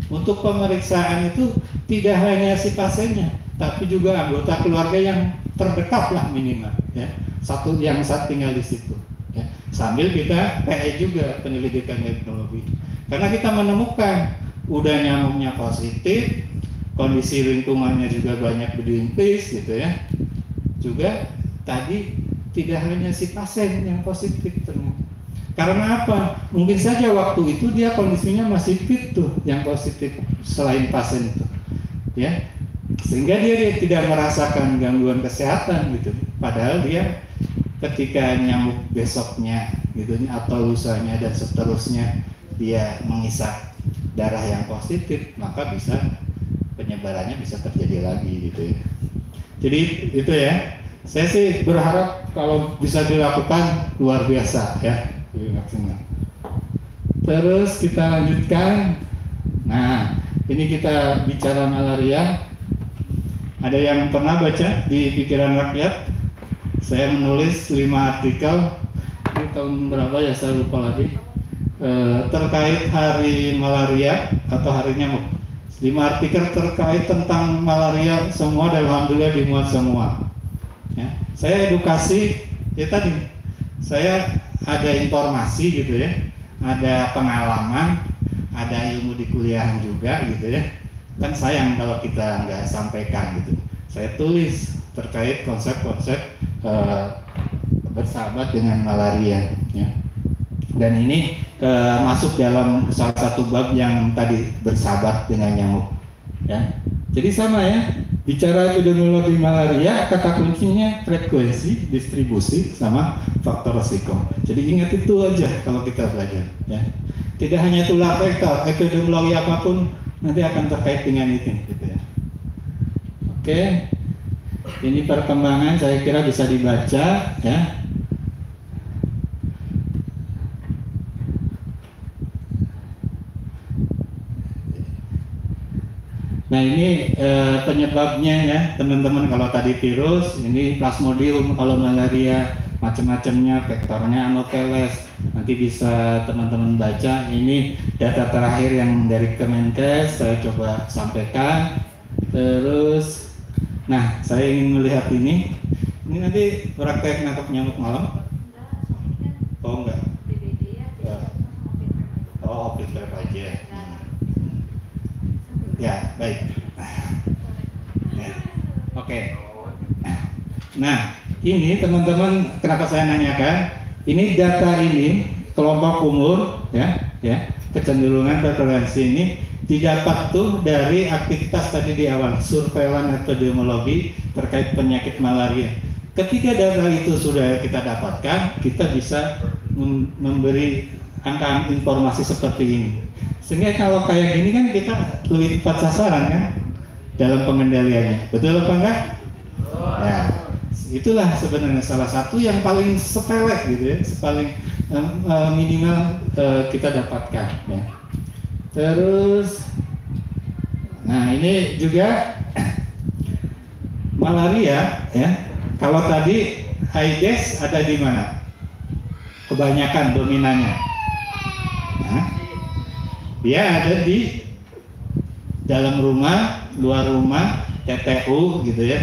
S2: untuk pemeriksaan itu tidak hanya si pasiennya, tapi juga anggota keluarga yang terdekat lah minimal ya, satu yang saat tinggal di situ ya. Sambil kita PE juga penyelidikan epidemiologi, karena kita menemukan udah nyamuknya positif, kondisi lingkungannya juga banyak berdintis gitu ya, juga tadi tidak hanya si pasien yang positif ternyata. Karena apa? Mungkin saja waktu itu dia kondisinya masih fit tuh yang positif selain pasien itu. Ya. Sehingga dia tidak merasakan gangguan kesehatan gitu. Padahal dia ketika nyamuk besoknya gitu atau lusanya dan seterusnya dia mengisap darah yang positif, maka bisa penyebarannya bisa terjadi lagi gitu ya. Jadi itu ya. Saya sih berharap kalau bisa dilakukan luar biasa ya, maksimal. Terus kita lanjutkan. Nah, ini kita bicara malaria. Ada yang pernah baca di Pikiran Rakyat? Saya menulis 5 artikel. Ini tahun berapa ya saya lupa lagi. Terkait hari malaria atau hari nyamuk. 5 artikel terkait tentang malaria semua dan alhamdulillah dimuat semua. Ya, saya edukasi Ya tadi saya ada informasi gitu ya, ada pengalaman, ada ilmu di kuliahan juga gitu ya. Kan sayang kalau kita nggak sampaikan gitu. Saya tulis terkait konsep-konsep bersahabat dengan malaria ya. Dan ini masuk dalam salah satu bab yang tadi bersahabat dengan nyamuk ya. Jadi sama ya, bicara epidemiologi malaria, kata kuncinya frekuensi, distribusi, sama faktor resiko. Jadi ingat itu aja kalau kita belajar ya. Tidak hanya tular vektor, epidemiologi apapun nanti akan terkait dengan itu gitu ya. Oke. Ini perkembangan saya kira bisa dibaca ya. Nah ini penyebabnya ya teman-teman. Kalau tadi virus, ini plasmodium. Kalau malaria macam-macamnya, vektornya Anopheles. Nanti bisa teman-teman baca. Ini data terakhir yang dari Kemenkes saya coba sampaikan. Terus, nah saya ingin melihat ini. Ini nanti praktek nangkap nyamuk malam. Oh enggak. Oh, open lab aja. Ya, baik. Ya. Oke. Nah, ini teman-teman, kenapa saya nanyakan? Ini data ini kelompok umur, ya, kecenderungan prevalensi ini didapat tuh dari aktivitas tadi di awal, surveillance epidemiologi terkait penyakit malaria. Ketika data itu sudah kita dapatkan, kita bisa memberi angka informasi seperti ini. Sehingga kalau kayak gini kan kita lebih tepat sasaran kan dalam pengendaliannya. Betul apa enggak? Ya, itulah sebenarnya salah satu yang paling sepele gitu ya, paling minimal kita dapatkan ya. Terus, nah ini juga malaria ya. Kalau tadi Aedes ada di mana? Kebanyakan dominannya. Nah, dia ada di dalam rumah, luar rumah, TTU gitu ya,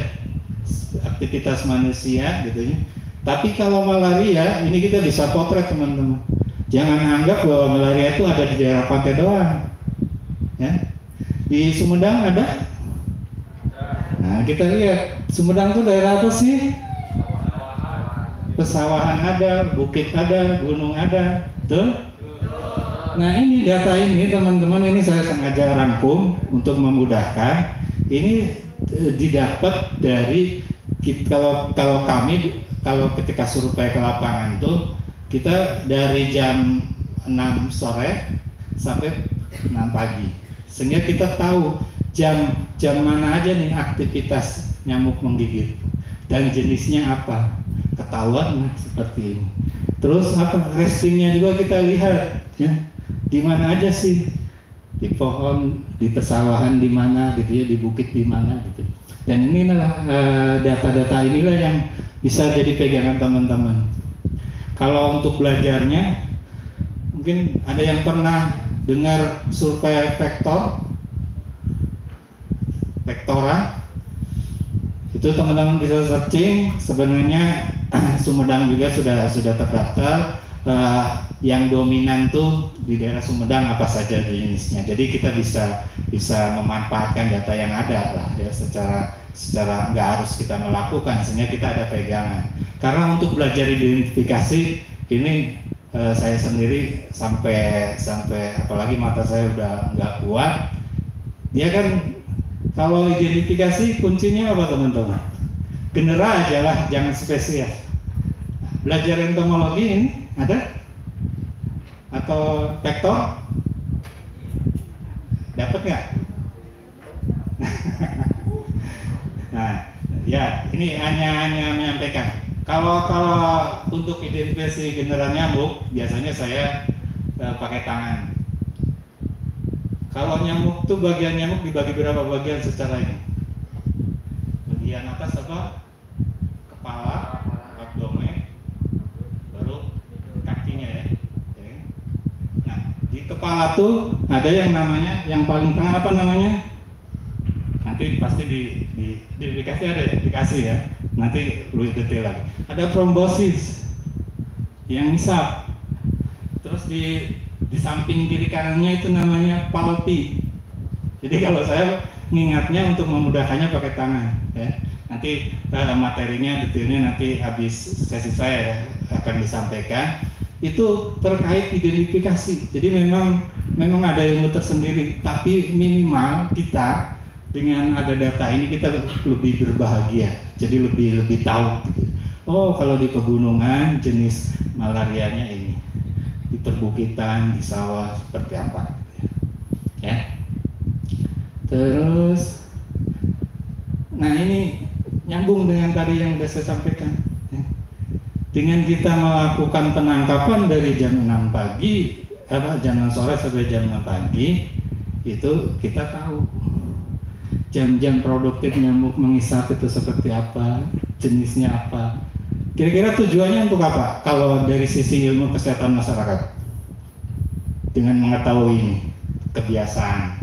S2: aktivitas manusia gitu ya. Tapi kalau malaria, ini kita bisa potret teman-teman. Jangan anggap bahwa malaria itu ada di daerah pantai doang. Ya. Di Sumedang ada? Nah kita lihat, Sumedang itu daerah apa sih? Pesawahan ada, bukit ada, gunung ada, betul? Nah ini data ini teman-teman, ini saya sengaja rangkum untuk memudahkan. Ini didapat dari kalau kami ketika survei ke lapangan itu kita dari jam 6 sore sampai 6 pagi, sehingga kita tahu jam mana aja nih aktivitas nyamuk menggigit dan jenisnya apa, ketahuan seperti ini. Terus apa restingnya juga kita lihat ya. Di mana aja sih, di pohon, di pesawahan di mana gitu ya, di bukit di mana gitu. Dan inilah data-data inilah yang bisa jadi pegangan teman-teman. Kalau untuk belajarnya, mungkin ada yang pernah dengar survei vektora, itu teman-teman bisa searching. Sebenarnya Sumedang juga sudah terdaftar. Yang dominan tuh di daerah Sumedang apa saja jenisnya. Jadi kita bisa memanfaatkan data yang ada lah ya, secara nggak harus kita melakukan, sehingga kita ada pegangan. Karena untuk belajar identifikasi ini saya sendiri sampai apalagi mata saya udah nggak kuat. Dia kan kalau identifikasi kuncinya apa teman-teman? Genera aja lah, jangan spesies. Belajar entomologi ini ada? Atau vektor? Dapat nggak? Nah, ya ini hanya menyampaikan. Kalau untuk identifikasi genera nyamuk, biasanya saya pakai tangan. Kalau nyamuk tuh bagian nyamuk dibagi berapa bagian secara ini? Bagian atas apa? Kepala, abdomen, baru kakinya ya. Di kepala tuh ada yang namanya, yang paling tengah apa namanya? nanti pasti dikasih ada ya, dikasih ya, nanti lebih detail lagi. Ada trombosis yang ngisap, terus di samping kiri kanannya itu namanya palpi. Jadi kalau saya mengingatnya untuk memudahkannya pakai tangan ya. Nanti materinya detailnya nanti habis sesi saya akan disampaikan. Itu terkait identifikasi. Jadi memang ada ilmu tersendiri, tapi minimal kita dengan ada data ini kita lebih berbahagia. Jadi lebih tahu gitu. Oh, kalau di pegunungan jenis malarianya ini, di perbukitan, di sawah seperti apa ya. Terus nah ini nyambung dengan tadi yang sudah saya sampaikan ya. Dengan kita melakukan penangkapan dari jam 6 pagi jam 6 sore sampai jam 6 pagi, itu kita tahu jam-jam produktif nyamuk mengisap itu seperti apa, jenisnya apa. Kira-kira tujuannya untuk apa? Kalau dari sisi ilmu kesehatan masyarakat, dengan mengetahui ini kebiasaan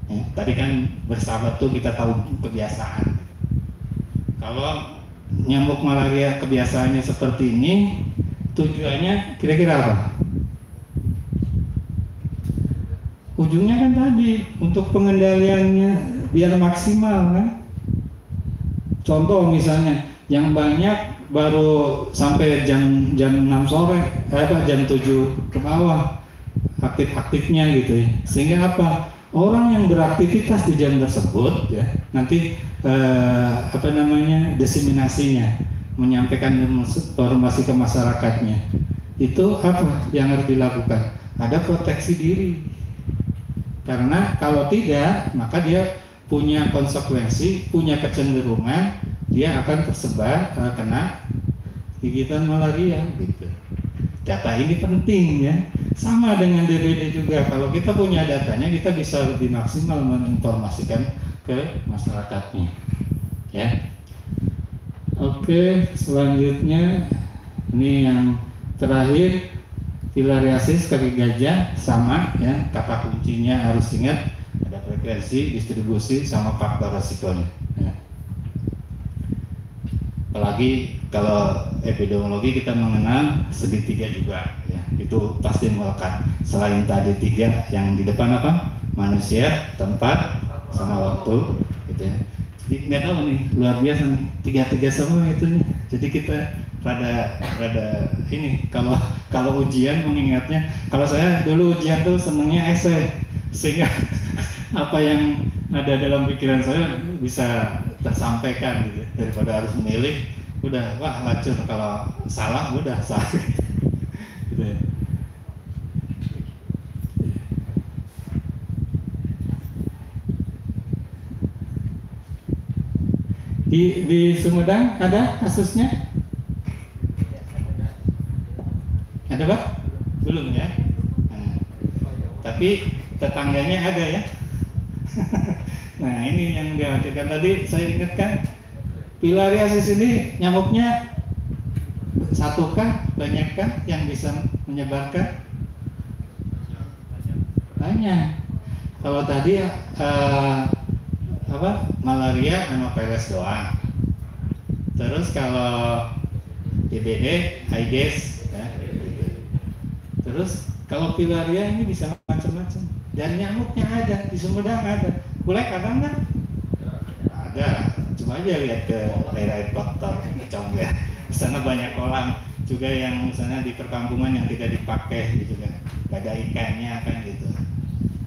S2: ya, tadi kan bersahabat tuh kita tahu kebiasaan. Kalau nyamuk malaria kebiasaannya seperti ini, tujuannya kira-kira apa? Ujungnya kan tadi untuk pengendaliannya biar maksimal kan. Contoh misalnya yang banyak baru sampai jam 6 sore, jam 7 ke bawah aktif-aktifnya gitu ya. Sehingga apa? Orang yang beraktivitas di jam tersebut ya nanti diseminasinya, menyampaikan informasi ke masyarakatnya. Itu apa yang harus dilakukan? Ada proteksi diri. Karena kalau tidak, maka dia punya konsekuensi, punya kecenderungan dia akan tersebar kena gigitan malaria gitu. Data ini penting ya. Sama dengan DBD juga, kalau kita punya datanya kita bisa lebih maksimal menginformasikan ke masyarakatnya ya. Oke, selanjutnya ini yang terakhir, filariasis kaki gajah sama ya, kata kuncinya harus ingat ada frekuensi, distribusi, sama faktor resikonya ya. Apalagi kalau epidemiologi kita mengenal segitiga juga ya, itu pasti melekat. Selain tadi 3 yang di depan apa? Manusia, tempat, sama waktu gitu ya. Jadi nggak tahu nih, luar biasa nih, 3 semua itu nih. Jadi kita rada ini kalau ujian mengingatnya, kalau saya dulu ujian tuh senengnya esai, sehingga apa yang ada dalam pikiran saya bisa tersampaikan gitu, daripada harus memilih. Udah wah lacur, kalau salah udah salah gitu ya. Di Sumedang ada kasusnya? Ada Pak? Belum ya? Nah, tapi tetangganya ada ya? Nah ini yang dikhawatirkan tadi saya ingatkan, filariasis ini nyamuknya satukah, banyakkah yang bisa menyebarkan? Banyak. Kalau tadi malaria Anopheles doang. Terus kalau DBD, Aedes ya. Terus kalau filaria ini bisa macam-macam. Dan nyamuknya ada, di Sumedang ada. Boleh kadang nggak? Ada. Coba aja lihat ke daerah Dokter Cong ya. Di sana banyak kolam juga yang misalnya di perkampungan yang tidak dipakai gitu kan. Gak ada ikannya kan gitu.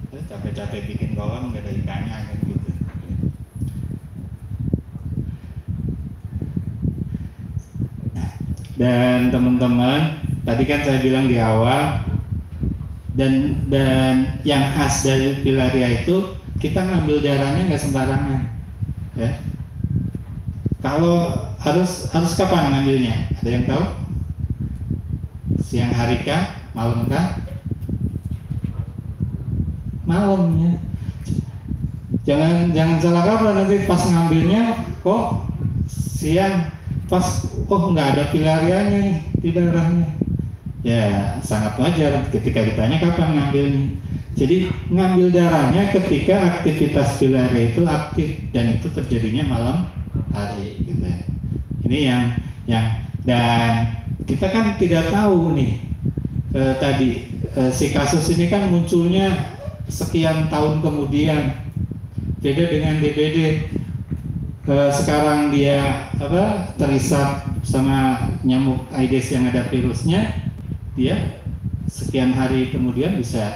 S2: Terus capek-capek bikin kolam gak ada ikannya kan gitu. Dan teman-teman, tadi kan saya bilang di awal, dan yang khas dari filaria itu kita ngambil darahnya nggak sembarangan, ya. Kalau harus kapan ngambilnya? Ada yang tahu? Siang hari kah? Malam kah? Malam ya. Jangan salah kaprah, nanti pas ngambilnya kok siang, pas nggak ada filarianya nih di darahnya. Ya sangat wajar ketika ditanya kapan ngambilnya. Jadi ngambil darahnya ketika aktivitas pilaria itu aktif dan itu terjadinya malam hari gitu. Ini yang dan kita kan tidak tahu nih tadi si kasus ini kan munculnya sekian tahun kemudian. Beda dengan DBD. Sekarang dia terisap sama nyamuk Aedes yang ada virusnya, dia sekian hari kemudian bisa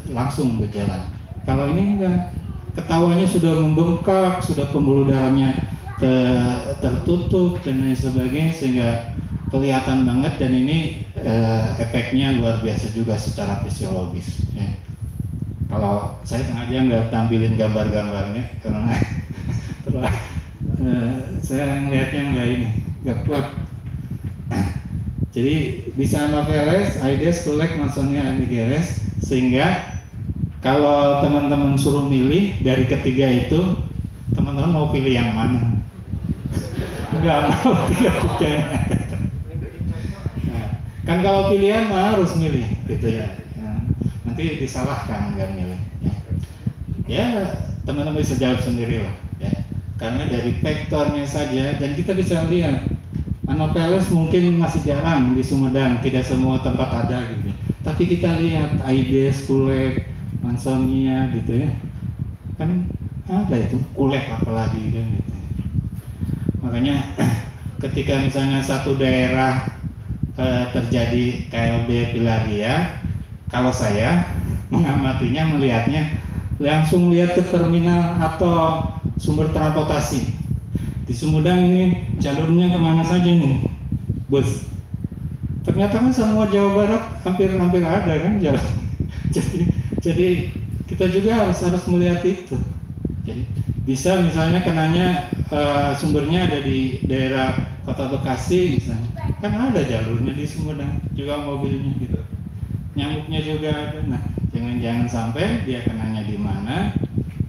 S2: langsung berjalan. Kalau ini enggak, ketahuannya sudah membengkak, sudah pembuluh darahnya tertutup dan lain sebagainya, sehingga kelihatan banget dan ini efeknya luar biasa juga secara fisiologis. Ya. Kalau saya sengaja nggak tampilin gambar-gambarnya karena saya melihatnya nggak kuat. Jadi bisa Anopheles, Aedes, Kulek, Mansonia, Aedes, sehingga kalau teman-teman suruh milih dari ketiga itu, teman-teman mau pilih yang mana? Enggak mau tiga-tiganya. Nah, kan kalau pilihan mah harus milih, gitu ya. Nanti disalahkan nggak milih. Ya, teman-teman bisa jawab sendiri lah. Ya. Karena dari vektornya saja, dan kita bisa lihat Anopheles mungkin masih jarang di Sumedang, tidak semua tempat ada gitu. Tapi kita lihat Aedes, Kulek, Mansonia gitu ya, kan ada itu Kulek apalagi kan gitu. Makanya ketika misalnya satu daerah terjadi KLB filaria, kalau saya mengamatinya, melihatnya langsung lihat ke terminal atau sumber transportasi. Di Sumedang ini jalurnya kemana saja nih, bos? Ternyata kan semua Jawa Barat hampir ada kan jalan. jadi kita juga harus melihat itu. Jadi bisa misalnya kenanya sumbernya ada di daerah Kota Bekasi misalnya, kan ada jalurnya di Sumedang juga mobilnya gitu. Nyamuknya juga ada. Nah, jangan sampai dia kenanya di mana,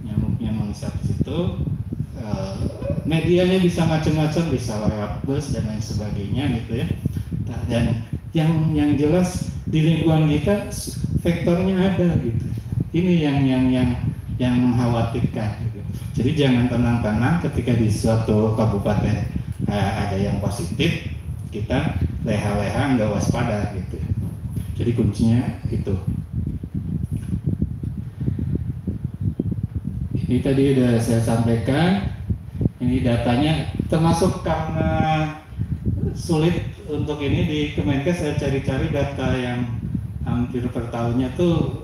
S2: nyamuknya mengisap di situ. Medianya bisa macam-macam, bisa lewat bus dan lain sebagainya gitu ya. Dan yang jelas di lingkungan kita vektornya ada gitu. Ini yang mengkhawatirkan gitu. Jadi jangan tenang-tenang ketika di suatu kabupaten ada yang positif, kita leha-leha nggak waspada gitu. Jadi kuncinya itu. Ini tadi sudah saya sampaikan. Ini datanya termasuk karena sulit untuk ini di Kemenkes, saya cari-cari data yang hampir per tahunnya tuh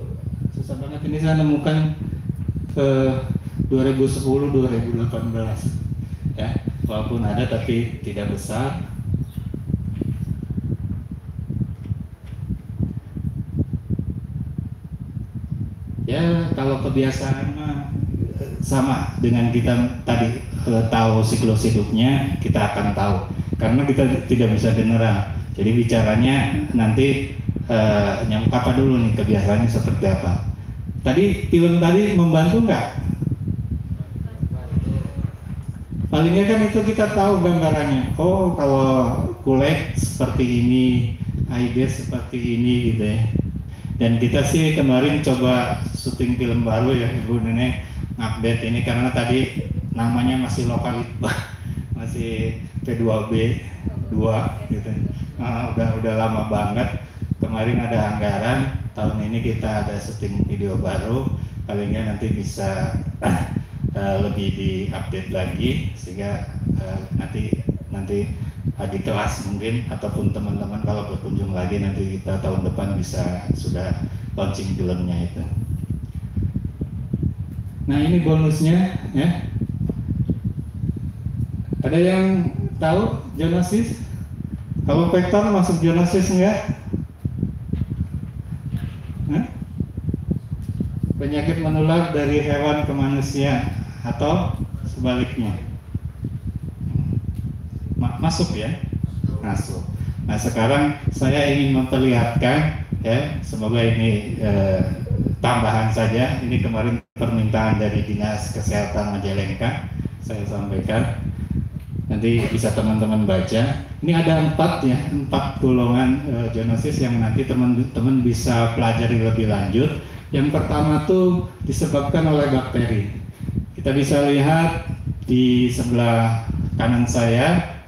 S2: susah banget. Ini saya nemukan ke 2010-2018 ya, walaupun ada tapi tidak besar. Ya kalau kebiasaan mah sama dengan kita tadi tahu siklus hidupnya, kita akan tahu karena kita tidak bisa beneran. Jadi bicaranya nanti nyamuk apa dulu nih, kebiasaannya seperti apa. Tadi film tadi membantu nggak? Palingnya kan itu kita tahu gambarannya. Oh kalau Kulek seperti ini, Aedes seperti ini gitu ya. Dan kita sih kemarin coba syuting film baru ya, Ibu Nenek update ini karena tadi namanya masih lokal, masih P2B 2 gitu. Udah lama banget. Kemarin ada anggaran, tahun ini kita ada syuting video baru, palingnya nanti bisa lebih diupdate lagi sehingga nanti di kelas mungkin ataupun teman-teman kalau berkunjung lagi nanti kita tahun depan bisa sudah launching filmnya itu. Nah ini bonusnya ya. Ada yang tahu zoonosis? Kalau vektor masuk zoonosis enggak? Penyakit menular dari hewan ke manusia atau sebaliknya? Masuk ya? Masuk. Nah sekarang saya ingin memperlihatkan ya, semoga ini tambahan saja. Ini kemarin permintaan dari Dinas Kesehatan Majalengka, saya sampaikan. Nanti bisa teman-teman baca. Ini ada 4 golongan zoonosis yang nanti teman-teman bisa pelajari lebih lanjut. Yang pertama tuh disebabkan oleh bakteri. Kita bisa lihat di sebelah kanan saya,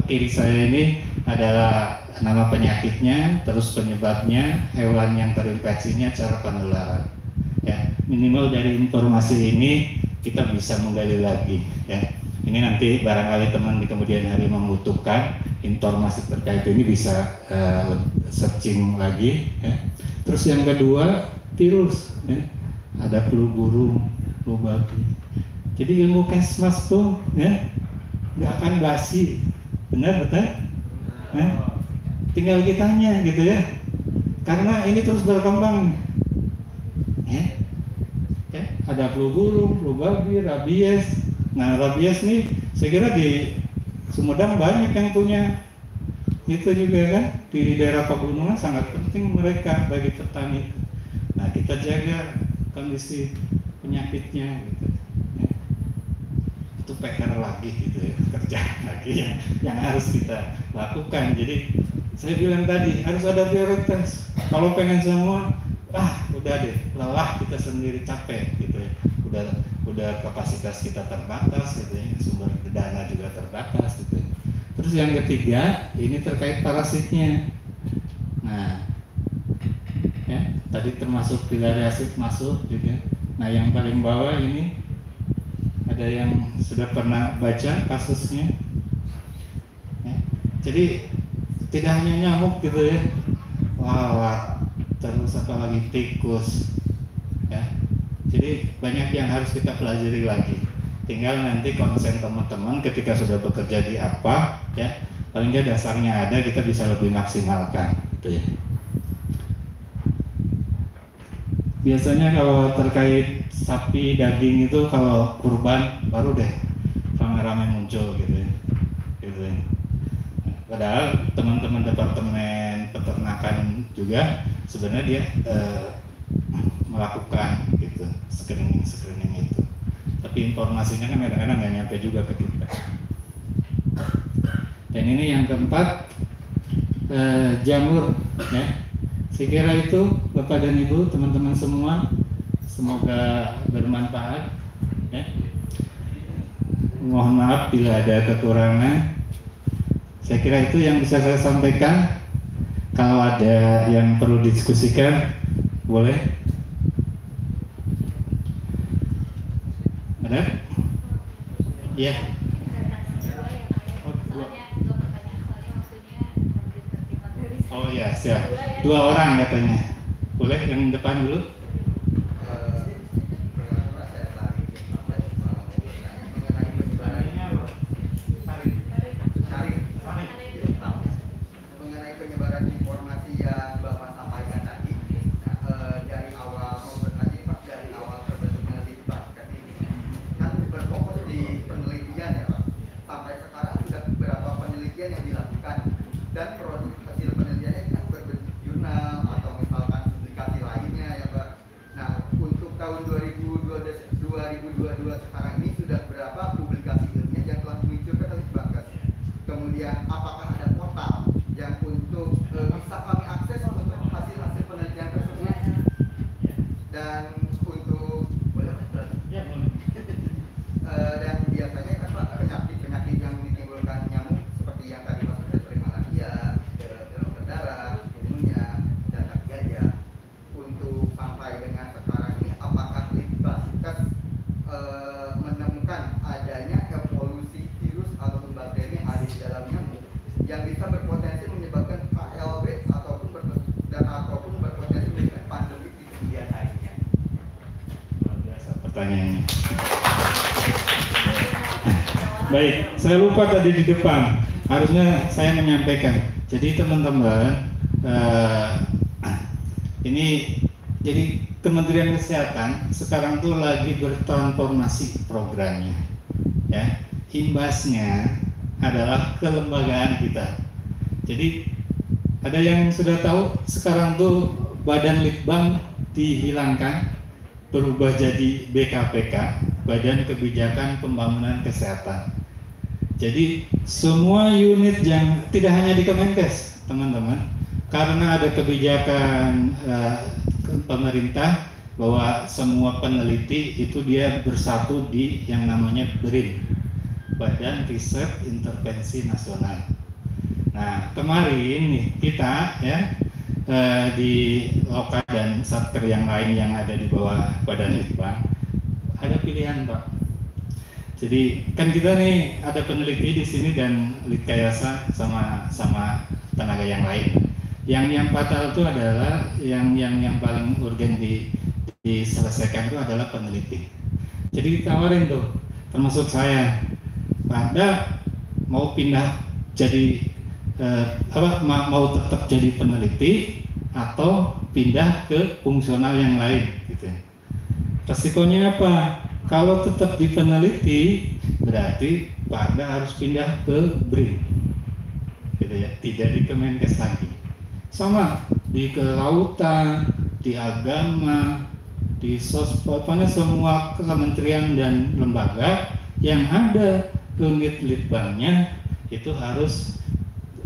S2: kiri saya ini adalah nama penyakitnya, terus penyebabnya, hewan yang terinfeksinya, cara penularan. Ya, minimal dari informasi ini kita bisa menggali lagi. Ya, ini nanti barangkali teman di kemudian hari membutuhkan informasi terkait ini bisa searching lagi. Ya. Terus yang kedua virus, ya. Ada flu burung, flu babi. Jadi ilmu Kesmas tuh, ya, nggak akan basi, benar betul? Ya. Tinggal kitanya gitu ya, karena ini terus berkembang. Ya. Ya, ada flu burung, flu babi, rabies. Nah, rabies nih, saya kira di Sumedang banyak yang punya. Itu juga kan di daerah pegunungan sangat penting mereka bagi petani. Nah, kita jaga kondisi penyakitnya gitu. Ya. Itu PR lagi gitu ya, kerjaan lagi yang harus kita lakukan. Jadi saya bilang tadi harus ada prioritas. Kalau pengen semua, udah deh, lelah kita sendiri, capek gitu ya. Udah kapasitas kita terbatas gitu ya, sumber dana juga terbatas gitu ya. Terus yang ketiga, ini terkait parasitnya. Nah, ya, tadi termasuk filariasis masuk juga. Nah, yang paling bawah ini ada yang sudah pernah baca kasusnya. Ya. Jadi tidak hanya nyamuk gitu ya, lalat, terus apalagi tikus. Ya. Jadi banyak yang harus kita pelajari lagi. Tinggal nanti konsen teman-teman ketika sudah bekerja di apa, ya, paling nggak dasarnya ada, kita bisa lebih maksimalkan, gitu ya. Biasanya kalau terkait sapi daging itu kalau kurban baru deh rame-rame muncul gitu ya. Gitu ya. Padahal teman-teman departemen peternakan juga sebenarnya dia melakukan gitu screening itu. Tapi informasinya kan kadang-kadang nggak nyampe juga ke kita. Dan ini yang keempat, jamur, ya. Saya kira itu Bapak dan Ibu, teman-teman semua, semoga bermanfaat. Ya. Mohon maaf bila ada kekurangan. Saya kira itu yang bisa saya sampaikan. Kalau ada yang perlu didiskusikan, boleh. Ada? Iya. Oh ya, siap. 2 orang katanya. Boleh yang depan dulu?
S3: Mengenai penyebaran informasi yang Bapak sampaikan tadi, dari awal terbentuknya Litbangkes ini kan berfokus di penelitian ya Pak. Sampai sekarang sudah beberapa penelitian yang dilakukan dan produk hasil penelitiannya kan berbentuk jurnal atau misalkan publikasi lainnya ya Pak. Nah, untuk tahun 2022 sekarang ini sudah berapa publikasi ilmiah yang telah diluncurkan oleh Litbangkes? Kemudian apakah ada portal yang untuk bisa kami akses untuk hasil-hasil penelitian tersebut? Dan untuk dan biasanya kan Pak, penyakit yang ditimbulkan nyamuk seperti yang tadi Mas sering malaria, demam berdarah, pneumonia, dan kaki gajah. Untuk sampai dengan sekarang ini, apakah Litbangkes menemukan adanya evolusi virus ataupun bakteri yang ada di dalam nyamuk yang bisa berpotensi menyebabkan KLB ataupun berpotensi menyebabkan pandemi di kemudian harinya?
S2: Luar biasa pertanyaannya. Baik, saya lupa tadi di depan, harusnya saya menyampaikan. Jadi teman-teman, ini jadi Kementerian Kesehatan sekarang tuh lagi bertransformasi programnya, ya. Imbasnya adalah kelembagaan kita. Jadi ada yang sudah tahu sekarang tuh Badan Litbang dihilangkan, berubah jadi BKPK, Badan Kebijakan Pembangunan Kesehatan. Jadi semua unit yang tidak hanya di Kemenkes, teman-teman, karena ada kebijakan pemerintah, bahwa semua peneliti itu dia bersatu di yang namanya BRIN, Badan Riset Intervensi Nasional. Nah, kemarin nih kita ya di Loka dan satker yang lain yang ada di bawah Badan Litbang ada pilihan, Pak. Jadi kan kita nih ada peneliti di sini dan Litkayasa sama tenaga yang lain. Yang fatal itu adalah yang paling urgen diselesaikan itu adalah peneliti. Jadi ditawarin tuh, termasuk saya, Anda mau pindah jadi mau tetap jadi peneliti atau pindah ke fungsional yang lain gitu. Resikonya apa? Kalau tetap di peneliti berarti Pak Anda harus pindah ke BRIN gitu ya, tidak di Kemenkes lagi. Sama di kelautan, di agama, di semua kementerian dan lembaga yang ada unit litbangnya itu harus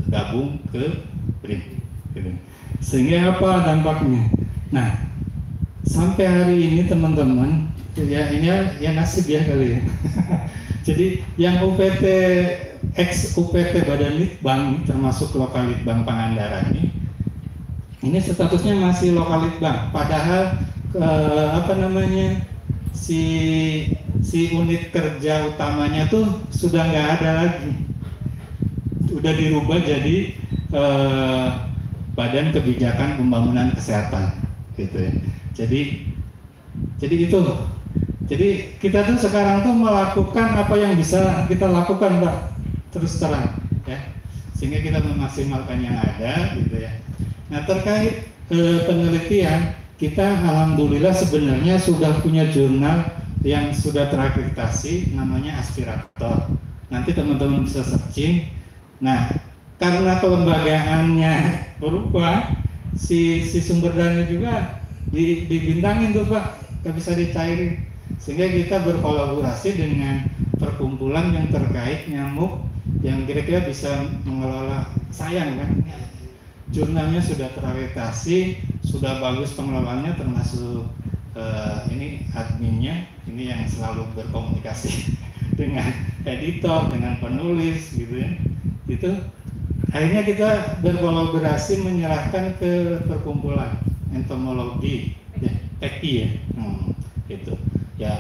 S2: gabung ke BRIN gitu. Sehingga apa dampaknya? Nah, sampai hari ini teman-teman ya ini ya nasib ya kali ya. Jadi yang UPT ex UPT Badan Litbang termasuk Lokal Litbang Pangandaran ini statusnya masih Lokal Litbang, padahal si unit kerja utamanya tuh sudah nggak ada lagi, udah dirubah jadi Badan Kebijakan Pembangunan Kesehatan gitu ya. Jadi itu. Jadi kita tuh sekarang tuh melakukan apa yang bisa kita lakukan, Pak, terus terang ya. Sehingga kita memaksimalkan yang ada gitu ya. Nah, terkait penelitian, kita alhamdulillah sebenarnya sudah punya jurnal yang sudah terakreditasi namanya Aspirator. Nanti teman-teman bisa searching. Nah, karena kelembagaannya berubah, si sumber dana juga dibintangin tuh, Pak, nggak bisa dicairin. Sehingga kita berkolaborasi dengan perkumpulan yang terkait nyamuk yang kira-kira bisa mengelola. Sayang kan, jurnalnya sudah terakreditasi, sudah bagus pengelolaannya, termasuk ini adminnya, ini yang selalu berkomunikasi dengan editor, dengan penulis gitu ya. Itu akhirnya kita berkolaborasi menyerahkan ke perkumpulan entomologi ya, PEKI ya, gitu ya,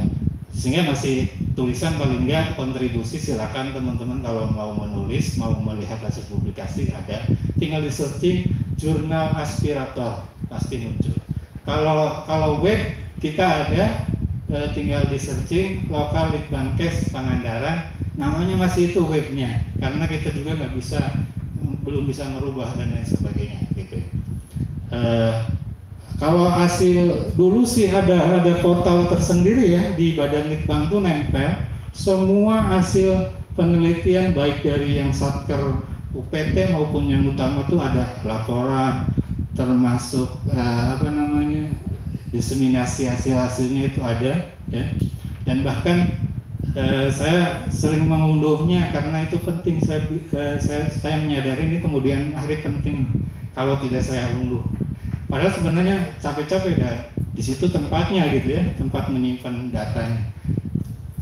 S2: sehingga masih tulisan paling enggak kontribusi. Silakan teman-teman kalau mau menulis, mau melihat hasil publikasi ada, tinggal di searching jurnal Aspirator pasti muncul. Kalau web kita ada, tinggal di searching Lokal Litbangkes Pangandaran, namanya masih itu webnya, karena kita juga belum bisa merubah dan lain sebagainya gitu. Kalau hasil dulu sih ada portal tersendiri ya di Badan Litbang tuh nempel semua hasil penelitian baik dari yang satker UPT maupun yang utama tuh ada laporan, termasuk diseminasi hasilnya itu ada ya. Dan bahkan saya sering mengunduhnya karena itu penting. Saya menyadari ini kemudian hari penting kalau tidak saya unduh. Padahal sebenarnya capek-capek dan di situ tempatnya gitu ya, tempat menyimpan datanya.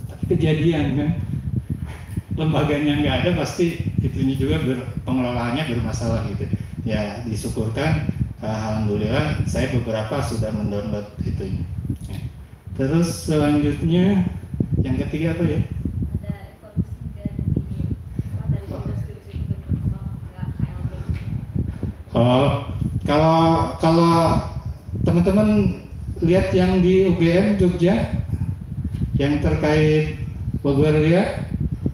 S2: Tapi kejadian kan, lembaganya nggak ada, pasti itunya juga pengelolaannya bermasalah gitu. Ya disyukurkan, alhamdulillah saya beberapa sudah mendownload itu. Terus selanjutnya yang ketiga apa ya? Kalau teman-teman lihat yang di UGM Jogja yang terkait Bogoria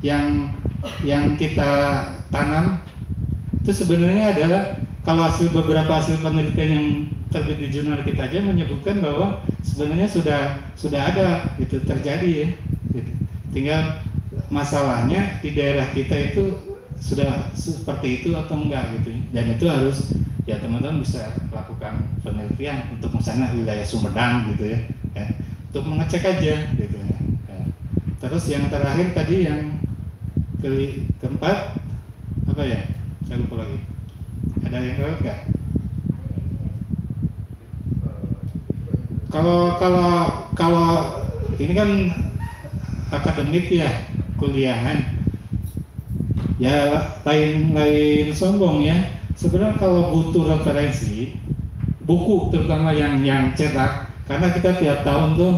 S2: yang kita tanam itu sebenarnya adalah, kalau beberapa hasil penelitian yang terbit di jurnal kita aja menyebutkan bahwa sebenarnya sudah ada itu terjadi ya. Gitu. Tinggal masalahnya di daerah kita itu sudah seperti itu atau enggak gitu. Dan itu harus ya teman-teman bisa lakukan penelitian untuk misalnya wilayah Sumedang gitu ya, untuk mengecek aja gitu ya. Terus yang terakhir tadi yang keempat apa ya? Saya lupa lagi. Ada yang lewat nggak?
S4: Kalau kalau kalau ini kan akademik ya, kuliahan. Ya lain sombong ya. Sebenarnya kalau butuh referensi buku, terutama yang cetak, karena kita tiap tahun tuh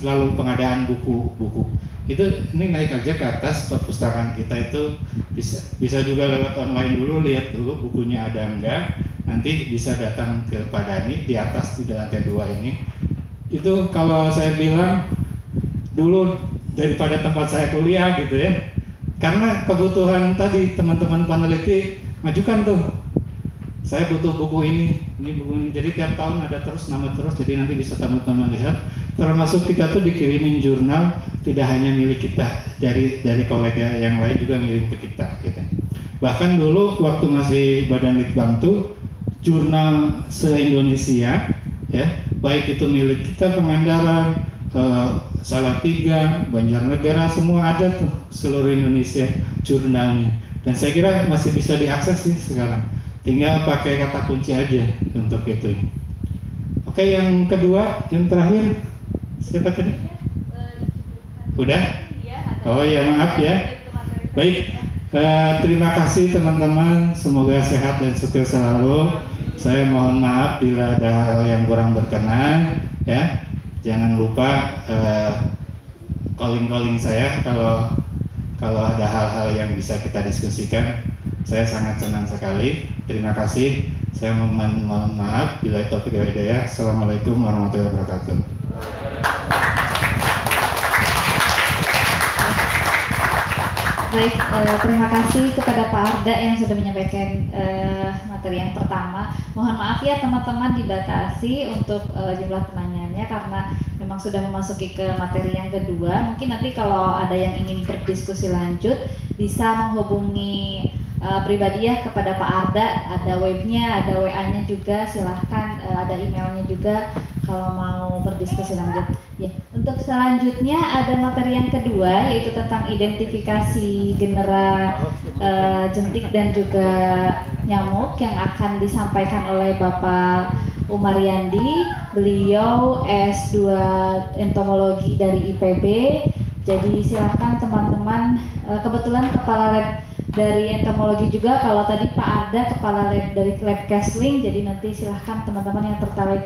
S4: selalu pengadaan buku. Itu ini naik aja ke atas perpustakaan kita itu bisa juga lewat online dulu, lihat dulu bukunya ada enggak. Nanti bisa datang ke Pak Dani di atas di lantai 2 ini. Itu kalau saya bilang dulu daripada tempat saya kuliah gitu ya. Karena kebutuhan tadi teman-teman peneliti majukan tuh. Saya butuh buku ini buku ini. Jadi tiap tahun ada terus nama terus. Jadi nanti bisa teman-teman lihat. Termasuk kita tuh dikirimin jurnal tidak hanya milik kita, dari kolega yang lain juga ngirim ke kita. Gitu. Bahkan dulu waktu masih Badan Litbang tuh jurnal se-Indonesia ya, baik itu milik kita Pangandaran, Salatiga, Banjarnegara, semua ada tuh seluruh Indonesia jurnalnya. Dan saya kira masih bisa diakses sih sekarang. Tinggal pakai kata kunci aja untuk itu. Oke, yang kedua, yang terakhir siapa tadi? Udah? Oh ya, maaf ya. Baik, terima kasih teman-teman. Semoga sehat dan sukses selalu. Saya mohon maaf bila ada hal yang kurang berkenan ya. Jangan lupa calling saya kalau ada hal-hal yang bisa kita diskusikan. Saya sangat senang sekali. Terima kasih. Saya mohon maaf bila taufiq wal hidayah. Assalamualaikum warahmatullahi wabarakatuh.
S1: Baik, terima kasih kepada Pak Arda yang sudah menyampaikan materi yang pertama. Mohon maaf ya teman-teman dibatasi untuk jumlah pertanyaannya karena memang sudah memasuki ke materi yang kedua. Mungkin nanti kalau ada yang ingin berdiskusi lanjut bisa menghubungi pribadi ya kepada Pak Arda. Ada webnya, ada WA-nya juga. Silahkan ada emailnya juga kalau mau berdiskusi lanjut. Ya, untuk selanjutnya ada materi yang kedua yaitu tentang identifikasi genera jentik dan juga nyamuk yang akan disampaikan oleh Bapak Umar Yandi. Beliau S2 entomologi dari IPB. Jadi silakan teman-teman, kebetulan kepala lab dari entomologi juga, kalau tadi Pak Arda kepala lab dari Lab Kesling, jadi nanti silahkan teman-teman yang tertarik